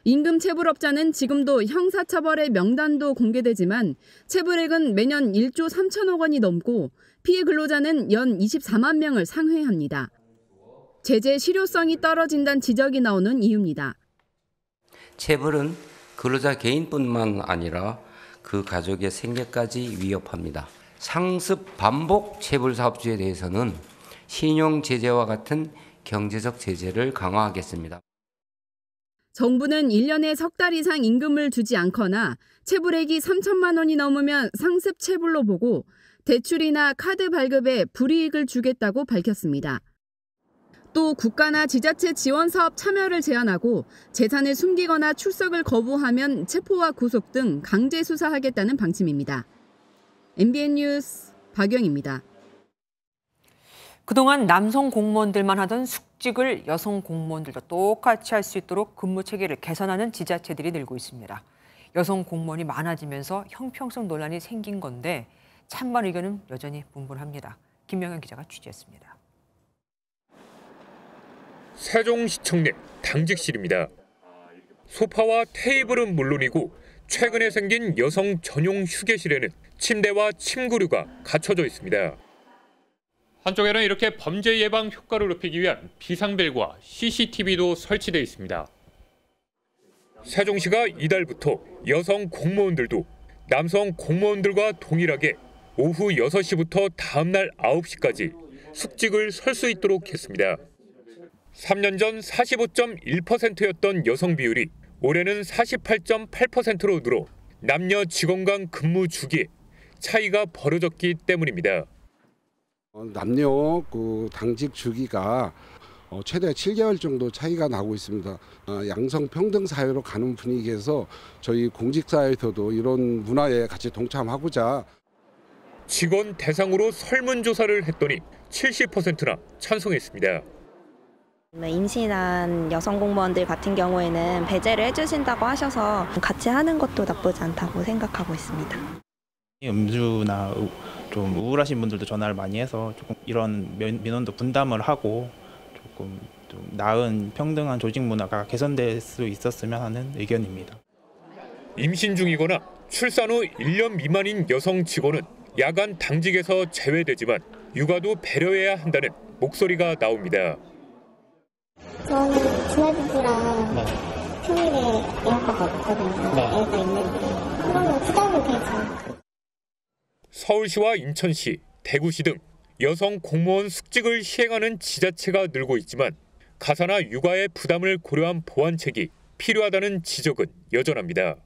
임금 체불업자는 지금도 형사처벌의 명단도 공개되지만 체불액은 매년 1조 3천억 원이 넘고 피해 근로자는 연 24만 명을 상회합니다. 제재 실효성이 떨어진다는 지적이 나오는 이유입니다. 체불은 근로자 개인뿐만 아니라 그 가족의 생계까지 위협합니다. 상습 반복 체불 사업주에 대해서는 신용 제재와 같은 경제적 제재를 강화하겠습니다. 정부는 1년에 석 달 이상 임금을 주지 않거나 체불액이 3천만 원이 넘으면 상습 체불로 보고 대출이나 카드 발급에 불이익을 주겠다고 밝혔습니다. 또 국가나 지자체 지원 사업 참여를 제한하고 재산을 숨기거나 출석을 거부하면 체포와 구속 등 강제 수사하겠다는 방침입니다. MBN 뉴스 박영입니다. 그동안 남성 공무원들만 하던 숙직을 여성 공무원들도 똑같이 할 수 있도록 근무 체계를 개선하는 지자체들이 늘고 있습니다. 여성 공무원이 많아지면서 형평성 논란이 생긴 건데 찬반 의견은 여전히 분분합니다. 김명현 기자가 취재했습니다. 세종시청 내 당직실입니다. 소파와 테이블은 물론이고 최근에 생긴 여성 전용 휴게실에는 침대와 침구류가 갖춰져 있습니다. 한쪽에는 이렇게 범죄 예방 효과를 높이기 위한 비상벨과 CCTV도 설치되어 있습니다. 세종시가 이달부터 여성 공무원들도 남성 공무원들과 동일하게 오후 6시부터 다음 날 9시까지 숙직을 설 수 있도록 했습니다. 3년 전 45.1%였던 여성 비율이 올해는 48.8%로 늘어 남녀 직원 간 근무 주기에 차이가 벌어졌기 때문입니다. 남녀 당직 주기가 최대 7개월 정도 차이가 나고 있습니다. 양성 평등 사회로 가는 분위기에서 저희 공직사에서도 이런 문화에 같이 동참하고자 직원 대상으로 설문조사를 했더니 70%나 찬성했습니다. 임신한 여성 공무원들 같은 경우에는 배제를 해주신다고 하셔서 같이 하는 것도 나쁘지 않다고 생각하고 있습니다. 음주나 좀 우울하신 분들도 전화를 많이 해서 조금 이런 민원도 분담을 하고 조금 좀 나은 평등한 조직 문화가 개선될 수 있었으면 하는 의견입니다. 임신 중이거나 출산 후 1년 미만인 여성 직원은 야간 당직에서 제외되지만 육아도 배려해야 한다는 목소리가 나옵니다. 저는 지네부부랑 평일에 애아빠가 없거든요. 애가 있는데 그러면 부담이 되죠. 서울시와 인천시, 대구시 등 여성 공무원 숙직을 시행하는 지자체가 늘고 있지만 가사나 육아의 부담을 고려한 보완책이 필요하다는 지적은 여전합니다.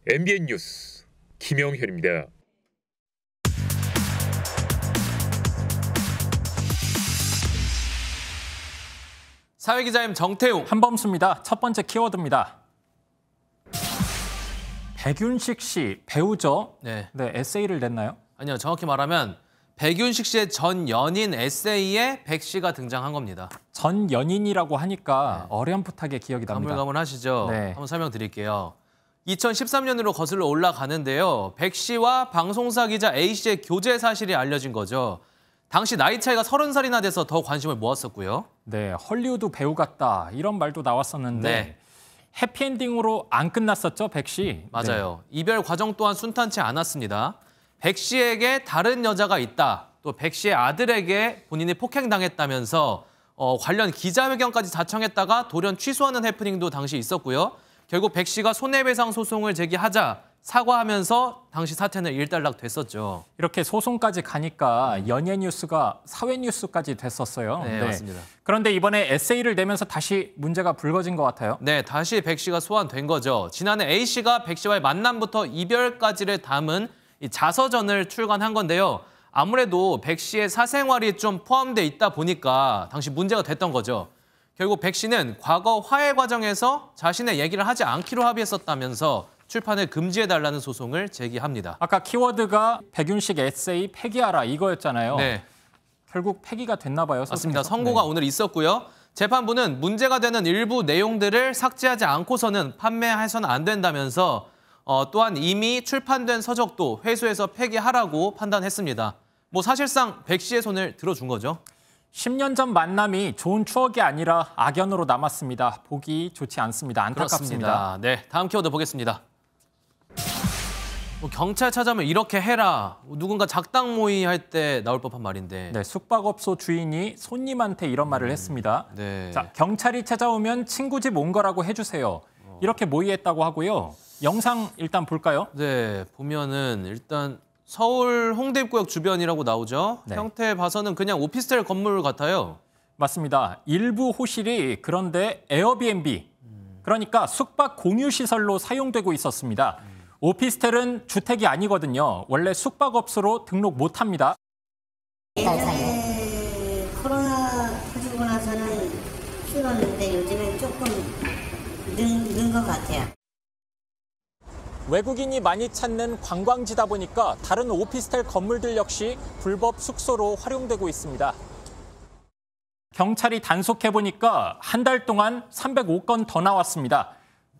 MBN 뉴스 김영현입니다. 사회기자님 정태웅. 한범수입니다. 첫 번째 키워드입니다. 백윤식 씨 배우죠? 네. 네, 에세이를 냈나요? 아니요, 정확히 말하면 백윤식 씨의 전 연인 에세이에 백 씨가 등장한 겁니다. 전 연인이라고 하니까 어렴풋하게 기억이 납니다. 가물가물하시죠? 네. 한번 설명드릴게요. 2013년으로 거슬러 올라가는데요. 백 씨와 방송사 기자 A 씨의 교제 사실이 알려진 거죠. 당시 나이 차이가 30살이나 돼서 더 관심을 모았었고요. 네, 헐리우드 배우 같다 이런 말도 나왔었는데 네. 해피엔딩으로 안 끝났었죠, 백 씨? 맞아요. 네. 이별 과정 또한 순탄치 않았습니다. 백 씨에게 다른 여자가 있다. 또 백 씨의 아들에게 본인이 폭행당했다면서 관련 기자회견까지 자청했다가 돌연 취소하는 해프닝도 당시 있었고요. 결국 백 씨가 손해배상 소송을 제기하자 사과하면서 당시 사태는 일단락 됐었죠. 이렇게 소송까지 가니까 연예 뉴스가 사회 뉴스까지 됐었어요. 네, 맞습니다. 그런데 이번에 에세이를 내면서 다시 문제가 불거진 것 같아요. 네, 다시 백 씨가 소환된 거죠. 지난해 A 씨가 백 씨와의 만남부터 이별까지를 담은 이 자서전을 출간한 건데요. 아무래도 백 씨의 사생활이 좀 포함돼 있다 보니까 당시 문제가 됐던 거죠. 결국 백 씨는 과거 화해 과정에서 자신의 얘기를 하지 않기로 합의했었다면서 출판을 금지해달라는 소송을 제기합니다. 아까 키워드가 백윤식 에세이 폐기하라 이거였잖아요. 네. 결국 폐기가 됐나 봐요. 맞습니다. 선고가 오늘 있었고요. 재판부는 문제가 되는 일부 내용들을 삭제하지 않고서는 판매해서는 안 된다면서 또한 이미 출판된 서적도 회수해서 폐기하라고 판단했습니다. 뭐 사실상 백 씨의 손을 들어준 거죠. 10년 전 만남이 좋은 추억이 아니라 악연으로 남았습니다. 보기 좋지 않습니다. 안타깝습니다. 그렇습니다. 네, 다음 키워드 보겠습니다. 경찰 찾아오면 이렇게 해라. 누군가 작당 모의 할 때 나올 법한 말인데. 네, 숙박업소 주인이 손님한테 이런 말을 했습니다. 네. 자, 경찰이 찾아오면 친구 집 온 거라고 해주세요. 이렇게 모의했다고 하고요. 영상 일단 볼까요? 네, 보면은 일단 서울 홍대 입구역 주변이라고 나오죠. 네. 형태 봐서는 그냥 오피스텔 건물 같아요. 맞습니다. 일부 호실이 그런데 에어비앤비 그러니까 숙박 공유시설로 사용되고 있었습니다. 오피스텔은 주택이 아니거든요. 원래 숙박업소로 등록 못합니다. 코로나 터지고 나서는 줄었는데 요즘엔 조금 는 것 같아요. 외국인이 많이 찾는 관광지다 보니까 다른 오피스텔 건물들 역시 불법 숙소로 활용되고 있습니다. 경찰이 단속해보니까 한 달 동안 305건 더 나왔습니다.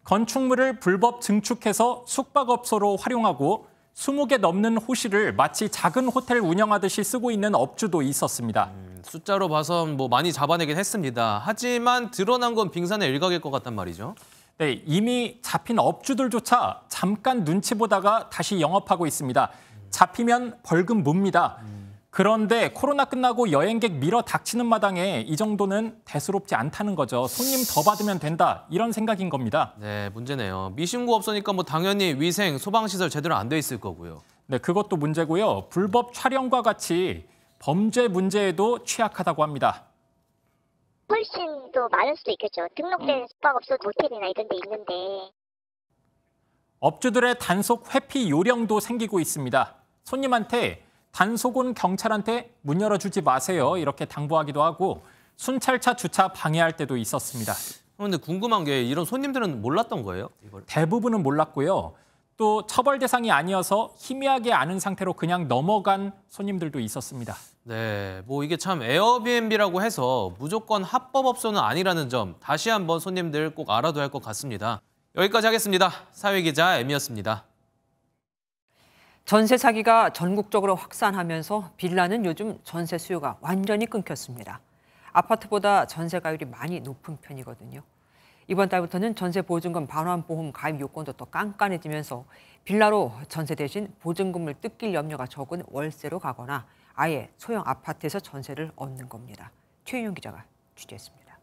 건축물을 불법 증축해서 숙박업소로 활용하고 20개 넘는 호실을 마치 작은 호텔 운영하듯이 쓰고 있는 업주도 있었습니다. 숫자로 봐선 많이 잡아내긴 했습니다. 하지만 드러난 건 빙산의 일각일 것 같단 말이죠. 네, 이미 잡힌 업주들조차 잠깐 눈치 보다가 다시 영업하고 있습니다. 잡히면 벌금 묻니다. 그런데 코로나 끝나고 여행객 밀어 닥치는 마당에 이 정도는 대수롭지 않다는 거죠. 손님 더 받으면 된다, 이런 생각인 겁니다. 네, 문제네요. 미신고 업소니까 당연히 위생, 소방시설 제대로 안 돼 있을 거고요. 네, 그것도 문제고요. 불법 촬영과 같이 범죄 문제에도 취약하다고 합니다. 훨씬 더 많을 수도 있겠죠. 등록된 숙박업소 모텔이나 이런 데 있는데. 업주들의 단속 회피 요령도 생기고 있습니다. 손님한테 단속은 경찰한테 문 열어주지 마세요, 이렇게 당부하기도 하고 순찰차 주차 방해할 때도 있었습니다. 그런데 궁금한 게 이런 손님들은 몰랐던 거예요? 대부분은 몰랐고요. 또 처벌 대상이 아니어서 희미하게 아는 상태로 그냥 넘어간 손님들도 있었습니다. 네, 이게 참 에어비앤비라고 해서 무조건 합법업소는 아니라는 점 다시 한번 손님들 꼭 알아둬야 할 것 같습니다. 여기까지 하겠습니다. 사회기자 M이었습니다. 전세 사기가 전국적으로 확산하면서 빌라는 요즘 전세 수요가 완전히 끊겼습니다. 아파트보다 전세가율이 많이 높은 편이거든요. 이번 달부터는 전세 보증금 반환보험 가입 요건도 더 깐깐해지면서 빌라로 전세 대신 보증금을 뜯길 염려가 적은 월세로 가거나 아예 소형 아파트에서 전세를 얻는 겁니다. 최윤영 기자가 취재했습니다.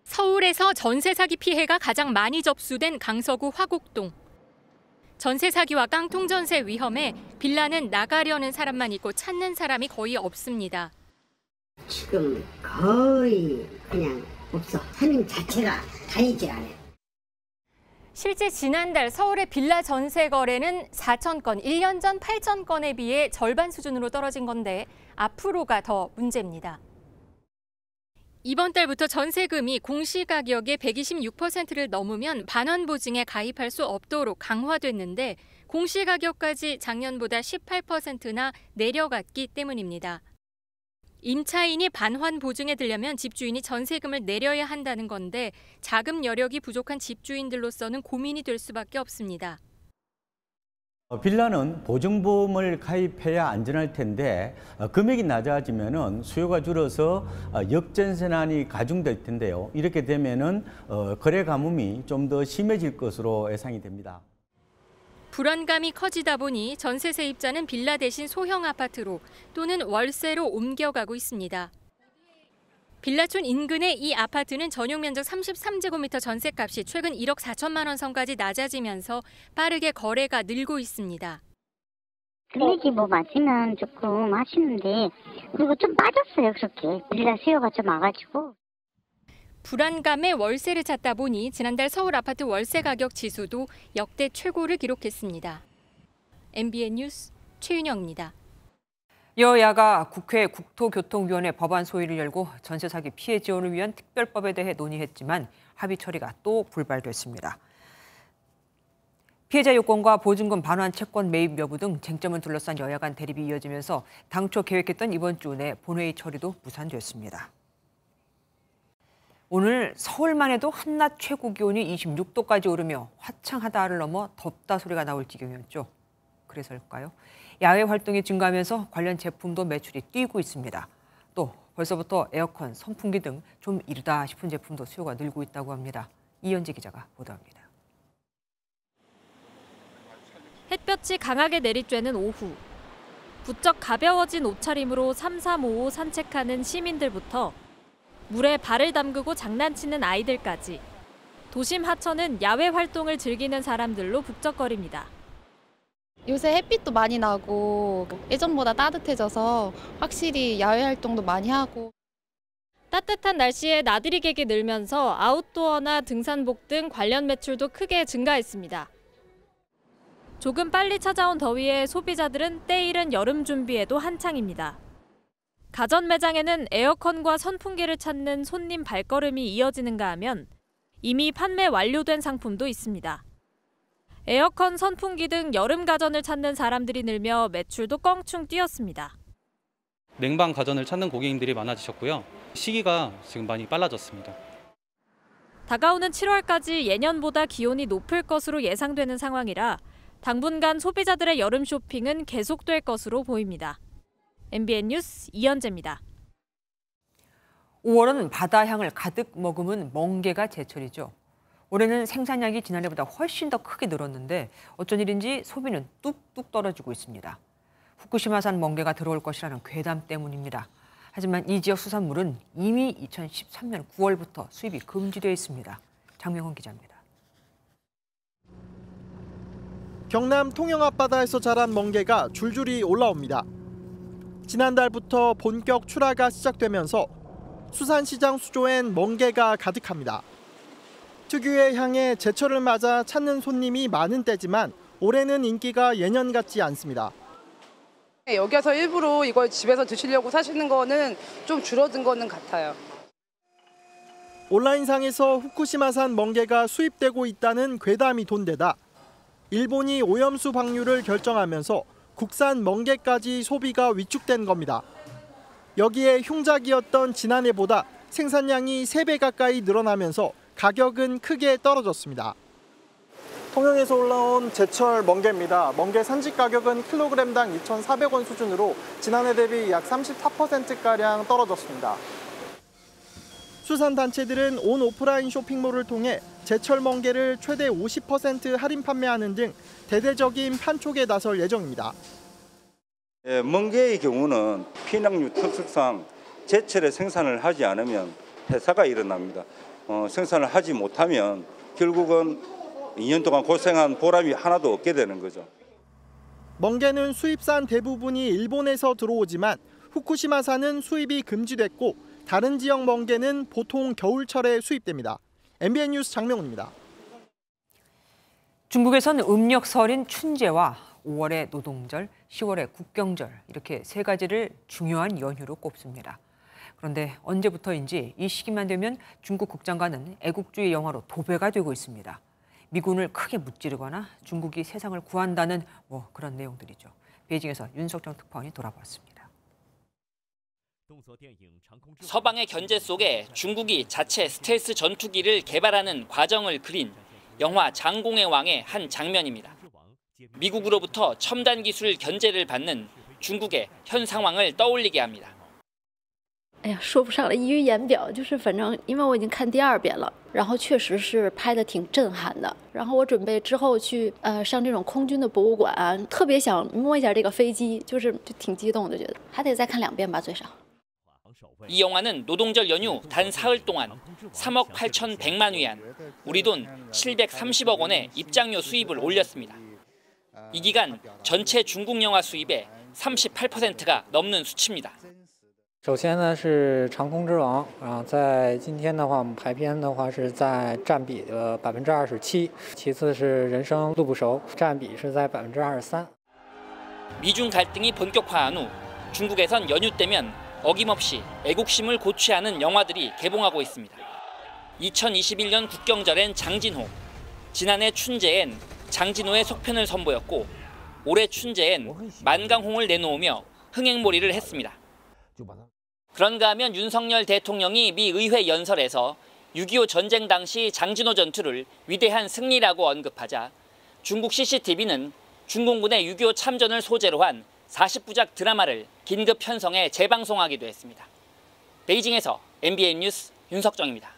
서울에서 전세 사기 피해가 가장 많이 접수된 강서구 화곡동. 전세 사기와 깡통 전세 위험에 빌라는 나가려는 사람만 있고 찾는 사람이 거의 없습니다. 지금 거의 그냥 없어. 사는 자체가 다니질 않아요. 실제 지난달 서울의 빌라 전세 거래는 4,000건, 1년 전 8,000건에 비해 절반 수준으로 떨어진 건데 앞으로가 더 문제입니다. 이번 달부터 전세금이 공시가격의 126%를 넘으면 반환보증에 가입할 수 없도록 강화됐는데 공시가격까지 작년보다 18%나 내려갔기 때문입니다. 임차인이 반환보증에 들려면 집주인이 전세금을 내려야 한다는 건데 자금 여력이 부족한 집주인들로서는 고민이 될 수밖에 없습니다. 빌라는 보증보험을 가입해야 안전할 텐데 금액이 낮아지면 수요가 줄어서 역전세난이 가중될 텐데요. 이렇게 되면 거래 가뭄이 좀 더 심해질 것으로 예상이 됩니다. 불안감이 커지다 보니 전세 세입자는 빌라 대신 소형 아파트로 또는 월세로 옮겨가고 있습니다. 빌라촌 인근의 이 아파트는 전용 면적 33제곱미터 전셋값이 최근 1억 4천만 원 선까지 낮아지면서 빠르게 거래가 늘고 있습니다. 금액이 맞으면 조금 하시는데 그리고 좀 빠졌어요. 그렇게 빌라 수요가 좀 와가지고. 불안감에 월세를 찾다 보니 지난달 서울 아파트 월세 가격 지수도 역대 최고를 기록했습니다. MBN 뉴스 최윤영입니다. 여야가 국회 국토교통위원회 법안 소위를 열고 전세 사기 피해 지원을 위한 특별법에 대해 논의했지만 합의 처리가 또 불발됐습니다. 피해자 요건과 보증금 반환 채권 매입 여부 등 쟁점을 둘러싼 여야 간 대립이 이어지면서 당초 계획했던 이번 주 내 본회의 처리도 무산됐습니다. 오늘 서울만 해도 한낮 최고 기온이 26도까지 오르며 화창하다를 넘어 덥다 소리가 나올 지경이었죠. 그래서일까요? 야외 활동이 증가하면서 관련 제품도 매출이 뛰고 있습니다. 또 벌써부터 에어컨, 선풍기 등 좀 이르다 싶은 제품도 수요가 늘고 있다고 합니다. 이현지 기자가 보도합니다. 햇볕이 강하게 내리쬐는 오후. 부쩍 가벼워진 옷차림으로 삼삼오오 산책하는 시민들부터 물에 발을 담그고 장난치는 아이들까지 도심 하천은 야외 활동을 즐기는 사람들로 북적거립니다. 요새 햇빛도 많이 나고 예전보다 따뜻해져서 확실히 야외 활동도 많이 하고. 따뜻한 날씨에 나들이 객이 늘면서 아웃도어나 등산복 등 관련 매출도 크게 증가했습니다. 조금 빨리 찾아온 더위에 소비자들은 때이른 여름 준비에도 한창입니다. 가전 매장에는 에어컨과 선풍기를 찾는 손님 발걸음이 이어지는가 하면 이미 판매 완료된 상품도 있습니다. 에어컨, 선풍기 등 여름 가전을 찾는 사람들이 늘며 매출도 껑충 뛰었습니다. 냉방 가전을 찾는 고객님들이 많아지셨고요. 시기가 지금 많이 빨라졌습니다. 다가오는 7월까지 예년보다 기온이 높을 것으로 예상되는 상황이라 당분간 소비자들의 여름 쇼핑은 계속될 것으로 보입니다. MBN 뉴스 이현재입니다. 5월은 바다 향을 가득 머금은 멍게가 제철이죠. 올해는 생산량이 지난해보다 훨씬 더 크게 늘었는데 어쩐 일인지 소비는 뚝뚝 떨어지고 있습니다. 후쿠시마산 멍게가 들어올 것이라는 괴담 때문입니다. 하지만 이 지역 수산물은 이미 2013년 9월부터 수입이 금지되어 있습니다. 장명훈 기자입니다. 경남 통영 앞바다에서 자란 멍게가 줄줄이 올라옵니다. 지난달부터 본격 출하가 시작되면서 수산시장 수조엔 멍게가 가득합니다. 특유의 향에 제철을 맞아 찾는 손님이 많은 때지만 올해는 인기가 예년 같지 않습니다. 여기 와서 일부러 이걸 집에서 드시려고 사시는 거는 좀 줄어든 거는 같아요. 온라인상에서 후쿠시마산 멍게가 수입되고 있다는 괴담이 돈데다 일본이 오염수 방류를 결정하면서 국산 멍게까지 소비가 위축된 겁니다. 여기에 흉작이었던 지난해보다 생산량이 3배 가까이 늘어나면서 가격은 크게 떨어졌습니다. 통영에서 올라온 제철 멍게입니다. 멍게 산지 가격은 킬로그램당 2,400원 수준으로 지난해 대비 약 34%가량 떨어졌습니다. 수산단체들은 온 오프라인 쇼핑몰을 통해 제철 멍게를 최대 50% 할인 판매하는 등 대대적인 판촉에 나설 예정입니다. 멍게의 경우는 피낭류 특성상 제철에 생산을 하지 않으면 폐사가 일어납니다. 생산을 하지 못하면 결국은 2년 동안 고생한 보람이 하나도 없게 되는 거죠. 멍게는 수입산 대부분이 일본에서 들어오지만 후쿠시마산은 수입이 금지됐고 다른 지역 멍게는 보통 겨울철에 수입됩니다. MBN 뉴스 장명훈입니다. 중국에서는 음력설인 춘제와 5월의 노동절, 10월의 국경절 이렇게 세 가지를 중요한 연휴로 꼽습니다. 그런데 언제부터인지 이 시기만 되면 중국 국장과는 애국주의 영화로 도배가 되고 있습니다. 미군을 크게 무찌르거나 중국이 세상을 구한다는 그런 내용들이죠. 베이징에서 윤석정 특파원이 돌아봤습니다. 서방의 견제 속에 중국이 자체 스텔스 전투기를 개발하는 과정을 그린 영화 장공의 왕의 한 장면입니다. 미국으로부터 첨단 기술 견제를 받는 중국의 현 상황을 떠올리게 합니다. 哎呀，说不上来溢于言表，就是反正因为我已经看第2遍了，然后确实是拍得挺震撼的。然后我准备之后去上这种空军的博物馆，特别想摸一下这个飞机，就挺激动的，觉得还得再看2遍吧，最少。 이 영화는 노동절 연휴 단 사흘 동안 3억 8,100만 위안, 우리 돈 730억 원의 입장료 수입을 올렸습니다. 이 기간 전체 중국 영화 수입의 38%가 넘는 수치입니다. 首先呢是长空之王，然后在今天的话，我们排片的话是在占比的27%，其次是人生路不熟，占比是在23%。 미중 갈등이 본격화한 후 중국에선 연휴 때면 어김없이 애국심을 고취하는 영화들이 개봉하고 있습니다. 2021년 국경절엔 장진호, 지난해 춘제엔 장진호의 속편을 선보였고 올해 춘제엔 만강홍을 내놓으며 흥행몰이를 했습니다. 그런가 하면 윤석열 대통령이 미 의회 연설에서 6.25 전쟁 당시 장진호 전투를 위대한 승리라고 언급하자 중국 CCTV는 중공군의 6.25 참전을 소재로 한 40부작 드라마를 긴급 편성해 재방송하기도 했습니다. 베이징에서 MBN 뉴스 윤석정입니다.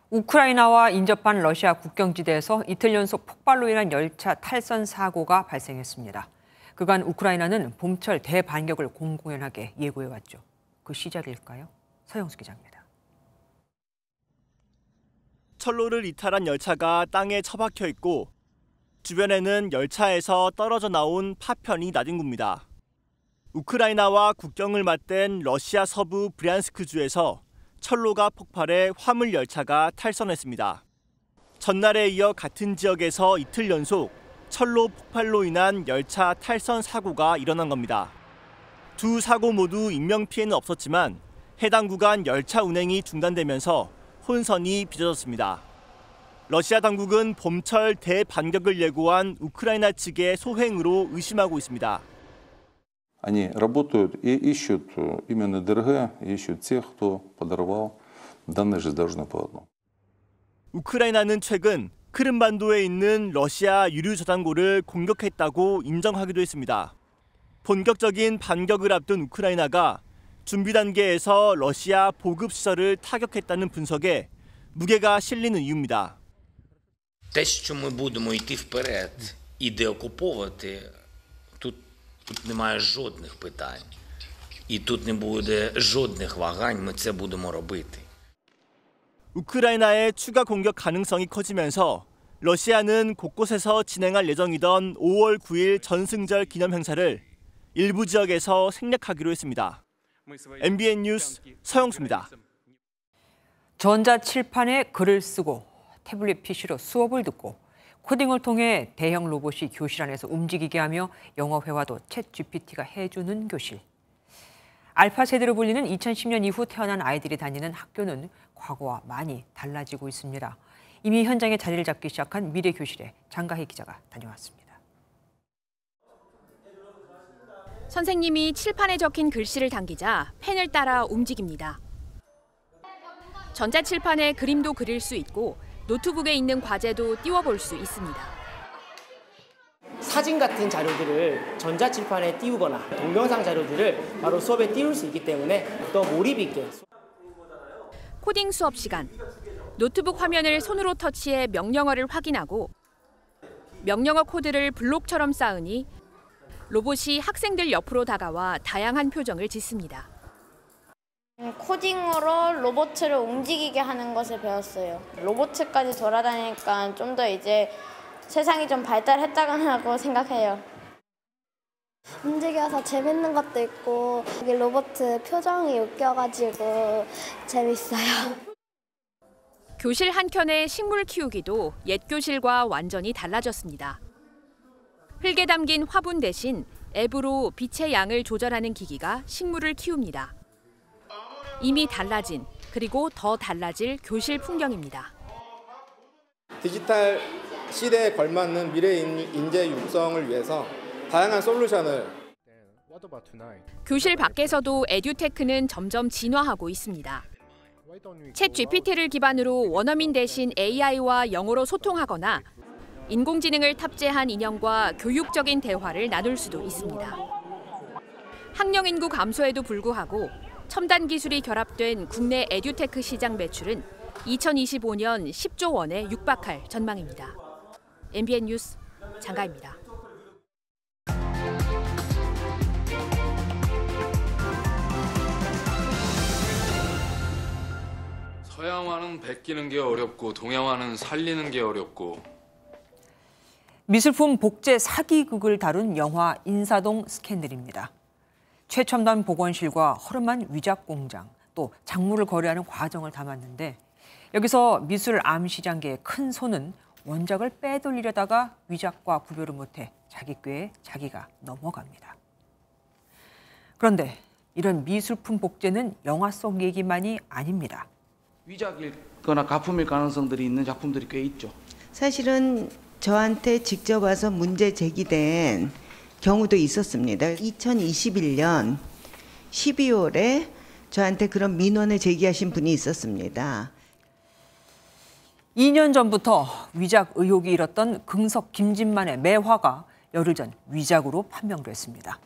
우크라이나와 인접한 러시아 국경지대에서 이틀 연속 폭발로 인한 열차 탈선 사고가 발생했습니다. 그간 우크라이나는 봄철 대반격을 공공연하게 예고해왔죠. 그 시작일까요? 서영수 기자입니다. 철로를 이탈한 열차가 땅에 처박혀 있고 주변에는 열차에서 떨어져 나온 파편이 나뒹굽니다. 우크라이나와 국경을 맞댄 러시아 서부 브리안스크주에서 철로가 폭발해 화물 열차가 탈선했습니다. 전날에 이어 같은 지역에서 이틀 연속 철로 폭발로 인한 열차 탈선 사고가 일어난 겁니다. 두 사고 모두 인명피해는 없었지만 해당 구간 열차 운행이 중단되면서 혼선이 빚어졌습니다. 러시아 당국은 봄철 대반격을 예고한 우크라이나 측의 소행으로 의심하고 있습니다. Они работают и ищут именно ДРГ, ищут тех, кто подорвал данное железнодорожное полотно. 우크라이나는 최근 크림반도에 있는 러시아 유류 저장고를 공격했다고 인정하기도 했습니다. 본격적인 반격을 앞둔 우크라이나가 준비 단계에서 러시아 보급 시설을 타격했다는 분석에 무게가 실리는 이유입니다. Те, що ми будемо йти вперед і деокуповувати, тут немає жодних питань. І тут не буде жодних вагань, ми це будемо робити. 우크라이나의 추가 공격 가능성이 커지면서 러시아는 곳곳에서 진행할 예정이던 5월 9일 전승절 기념 행사를 일부 지역에서 생략하기로 했습니다. MBN 뉴스 서영수입니다. 전자칠판에 글을 쓰고 태블릿 PC로 수업을 듣고 코딩을 통해 대형 로봇이 교실 안에서 움직이게 하며 영어 회화도 챗GPT가 해주는 교실. 알파 세대로 불리는 2010년 이후 태어난 아이들이 다니는 학교는 과거와 많이 달라지고 있습니다. 이미 현장에 자리를 잡기 시작한 미래교실에 장가희 기자가 다녀왔습니다. 선생님이 칠판에 적힌 글씨를 당기자 펜을 따라 움직입니다. 전자칠판에 그림도 그릴 수 있고 노트북에 있는 과제도 띄워볼 수 있습니다. 사진 같은 자료들을 전자칠판에 띄우거나 동영상 자료들을 바로 수업에 띄울 수 있기 때문에 더 몰입 있게. 코딩 수업 시간. 노트북 화면을 손으로 터치해 명령어를 확인하고 명령어 코드를 블록처럼 쌓으니 로봇이 학생들 옆으로 다가와 다양한 표정을 짓습니다. 코딩으로 로봇을 움직이게 하는 것을 배웠어요. 로봇까지 돌아다니니까 좀 더 이제 세상이 좀 발달했다고 생각해요. 움직여서 재밌는 것도 있고 여기 로봇 표정이 웃겨가지고 재밌어요. 교실 한켠의 식물 키우기도 옛 교실과 완전히 달라졌습니다. 흙에 담긴 화분 대신 앱으로 빛의 양을 조절하는 기기가 식물을 키웁니다. 이미 달라진 그리고 더 달라질 교실 풍경입니다. 디지털 시대에 걸맞는 미래 인재 육성을 위해서 다양한 솔루션을 교실 밖에서도 에듀테크는 점점 진화하고 있습니다. 챗 GPT를 기반으로 원어민 대신 AI와 영어로 소통하거나 인공지능을 탑재한 인형과 교육적인 대화를 나눌 수도 있습니다. 학령 인구 감소에도 불구하고 첨단 기술이 결합된 국내 에듀테크 시장 매출은 2025년 10조 원에 육박할 전망입니다. MBN 뉴스 장가입니다. 서양화는 베끼는 게 어렵고 동양화는 살리는 게 어렵고. 미술품 복제 사기극을 다룬 영화 인사동 스캔들입니다. 최첨단 보건실과 허름한 위작 공장, 또 작물을 거래하는 과정을 담았는데 여기서 미술 암시장계의 큰 손은 원작을 빼돌리려다가 위작과 구별을 못해 자기 꾀에 자기가 넘어갑니다. 그런데 이런 미술품 복제는 영화 속 얘기만이 아닙니다. 위작이거나 가품일 가능성들이 있는 작품들이 꽤 있죠. 사실은 저한테 직접 와서 문제 제기된 경우도 있었습니다. 2021년 12월에 저한테 그런 민원을 제기하신 분이 있었습니다. 2년 전부터 위작 의혹이 일었던 긍석 김진만의 매화가 열흘 전 위작으로 판명됐습니다.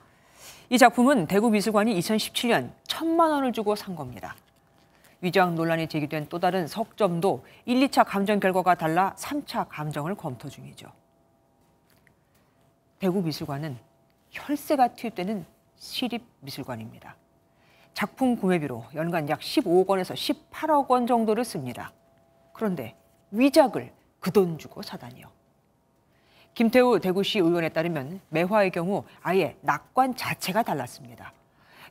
이 작품은 대구미술관이 2017년 1,000만 원을 주고 산 겁니다. 위작 논란이 제기된 또 다른 석점도 1, 2차 감정 결과가 달라 3차 감정을 검토 중이죠. 대구미술관은 혈세가 투입되는 시립미술관입니다. 작품 구매비로 연간 약 15억 원에서 18억 원 정도를 씁니다. 그런데 위작을 그 돈 주고 사다니요. 김태우 대구시 의원에 따르면 매화의 경우 아예 낙관 자체가 달랐습니다.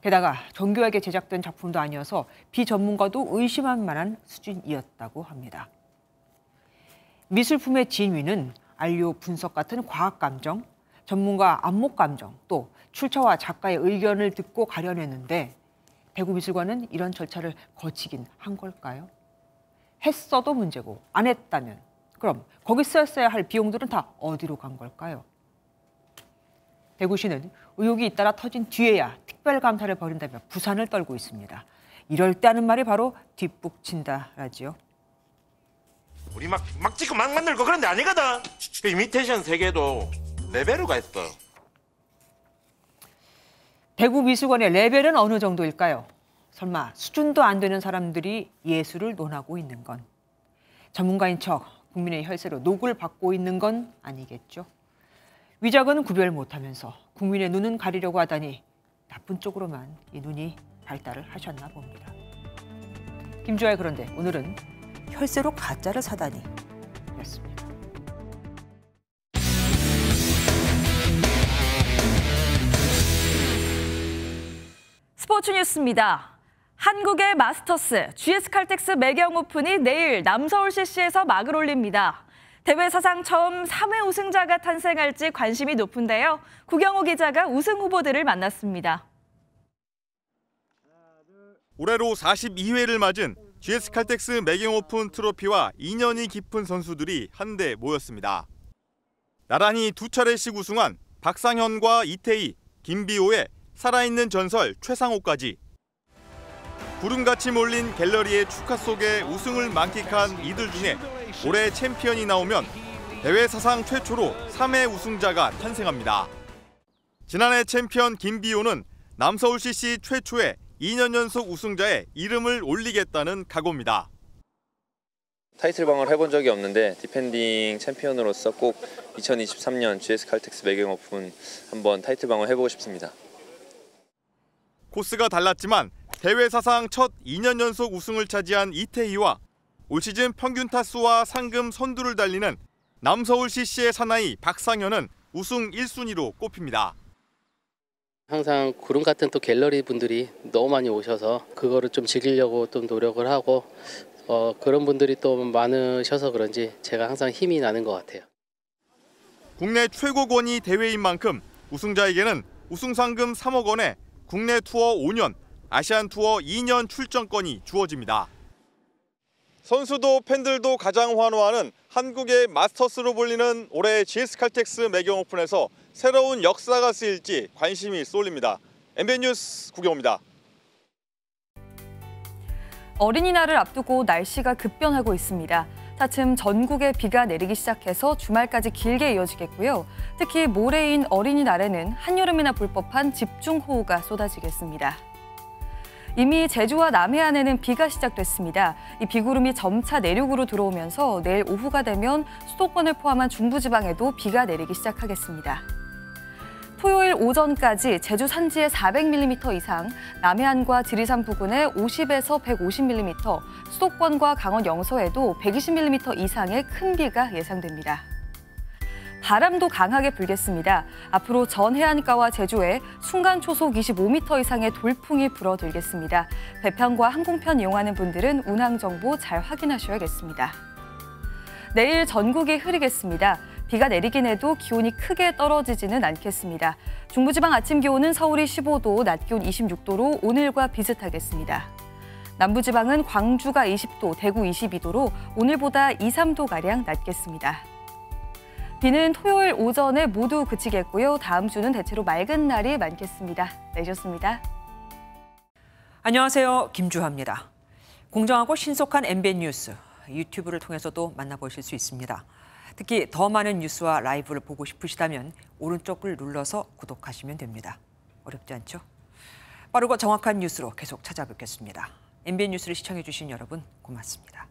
게다가 정교하게 제작된 작품도 아니어서 비전문가도 의심할 만한 수준이었다고 합니다. 미술품의 진위는 안료 분석 같은 과학 감정, 전문가 안목 감정, 또 출처와 작가의 의견을 듣고 가려냈는데 대구미술관은 이런 절차를 거치긴 한 걸까요? 했어도 문제고 안 했다면 그럼 거기 썼어야 할 비용들은 다 어디로 간 걸까요? 대구시는 의혹이 잇따라 터진 뒤에야 특별감사를 벌인다며 부산을 떨고 있습니다. 이럴 때 하는 말이 바로 뒷북친다라지요. 우리 막 찍고 막 만들고 그런 데 아니거든. 그 이미테이션 세계도 레벨로가 있어. 대구미술관의 레벨은 어느 정도일까요? 설마 수준도 안 되는 사람들이 예술을 논하고 있는 건 전문가인 척 국민의 혈세로 녹을 받고 있는 건 아니겠죠? 위작은 구별 못하면서 국민의 눈은 가리려고 하다니 나쁜 쪽으로만 이 눈이 발달을 하셨나 봅니다. 김주아의 그런데 오늘은 혈세로 가짜를 사다니 였습니다. 스포츠 뉴스입니다. 한국의 마스터스 GS칼텍스 매경 오픈이 내일 남서울 CC에서 막을 올립니다. 대회 사상 처음 3회 우승자가 탄생할지 관심이 높은데요. 구경호 기자가 우승 후보들을 만났습니다. 올해로 42회를 맞은 GS칼텍스 매경 오픈 트로피와 인연이 깊은 선수들이 한데 모였습니다. 나란히 두 차례씩 우승한 박상현과 이태희, 김비호의 살아있는 전설 최상호까지 구름같이 몰린 갤러리의 축하 속에 우승을 만끽한 이들 중에 올해 챔피언이 나오면 대회 사상 최초로 3회 우승자가 탄생합니다. 지난해 챔피언 김비호는 남서울 CC 최초의 2년 연속 우승자의 이름을 올리겠다는 각오입니다. 타이틀방을 해본 적이 없는데 디펜딩 챔피언으로서 꼭 2023년 GS칼텍스 매경 오픈 한번 타이틀방을 해보고 싶습니다. 코스가 달랐지만 대회 사상 첫 2년 연속 우승을 차지한 이태희와 올 시즌 평균 타수와 상금 선두를 달리는 남서울 CC의 사나이 박상현은 우승 1순위로 꼽힙니다. 항상 구름 같은 또 갤러리 분들이 너무 많이 오셔서 그거를 좀 즐기려고 좀 노력을 하고 그런 분들이 또 많으셔서 그런지 제가 항상 힘이 나는 것 같아요. 국내 최고 권위 대회인 만큼 우승자에게는 우승 상금 3억 원에 국내 투어 5년, 아시안 투어 2년 출전권이 주어집니다. 선수도 팬들도 가장 환호하는 한국의 마스터스로 불리는 올해 GS칼텍스 매경 오픈에서 새로운 역사가 쓰일지 관심이 쏠립니다. MBN 뉴스 구경호입니다. 어린이날을 앞두고 날씨가 급변하고 있습니다. 차츰 전국에 비가 내리기 시작해서 주말까지 길게 이어지겠고요. 특히 모레인 어린이날에는 한여름이나 불 법한 집중호우가 쏟아지겠습니다. 이미 제주와 남해안에는 비가 시작됐습니다. 이 비구름이 점차 내륙으로 들어오면서 내일 오후가 되면 수도권을 포함한 중부지방에도 비가 내리기 시작하겠습니다. 토요일 오전까지 제주 산지에 400mm 이상, 남해안과 지리산 부근에 50에서 150mm, 수도권과 강원 영서에도 120mm 이상의 큰 비가 예상됩니다. 바람도 강하게 불겠습니다. 앞으로 전 해안가와 제주에 순간 초속 25m 이상의 돌풍이 불어들겠습니다. 배편과 항공편 이용하는 분들은 운항 정보 잘 확인하셔야겠습니다. 내일 전국이 흐리겠습니다. 비가 내리긴 해도 기온이 크게 떨어지지는 않겠습니다. 중부지방 아침 기온은 서울이 15도, 낮 기온 26도로 오늘과 비슷하겠습니다. 남부지방은 광주가 20도, 대구 22도로 오늘보다 2, 3도가량 낮겠습니다. 비는 토요일 오전에 모두 그치겠고요. 다음 주는 대체로 맑은 날이 많겠습니다. 내셨습니다. 안녕하세요. 김주하입니다. 공정하고 신속한 MBN 뉴스, 유튜브를 통해서도 만나보실 수 있습니다. 특히 더 많은 뉴스와 라이브를 보고 싶으시다면 오른쪽을 눌러서 구독하시면 됩니다. 어렵지 않죠? 빠르고 정확한 뉴스로 계속 찾아뵙겠습니다. MBN 뉴스를 시청해주신 여러분 고맙습니다.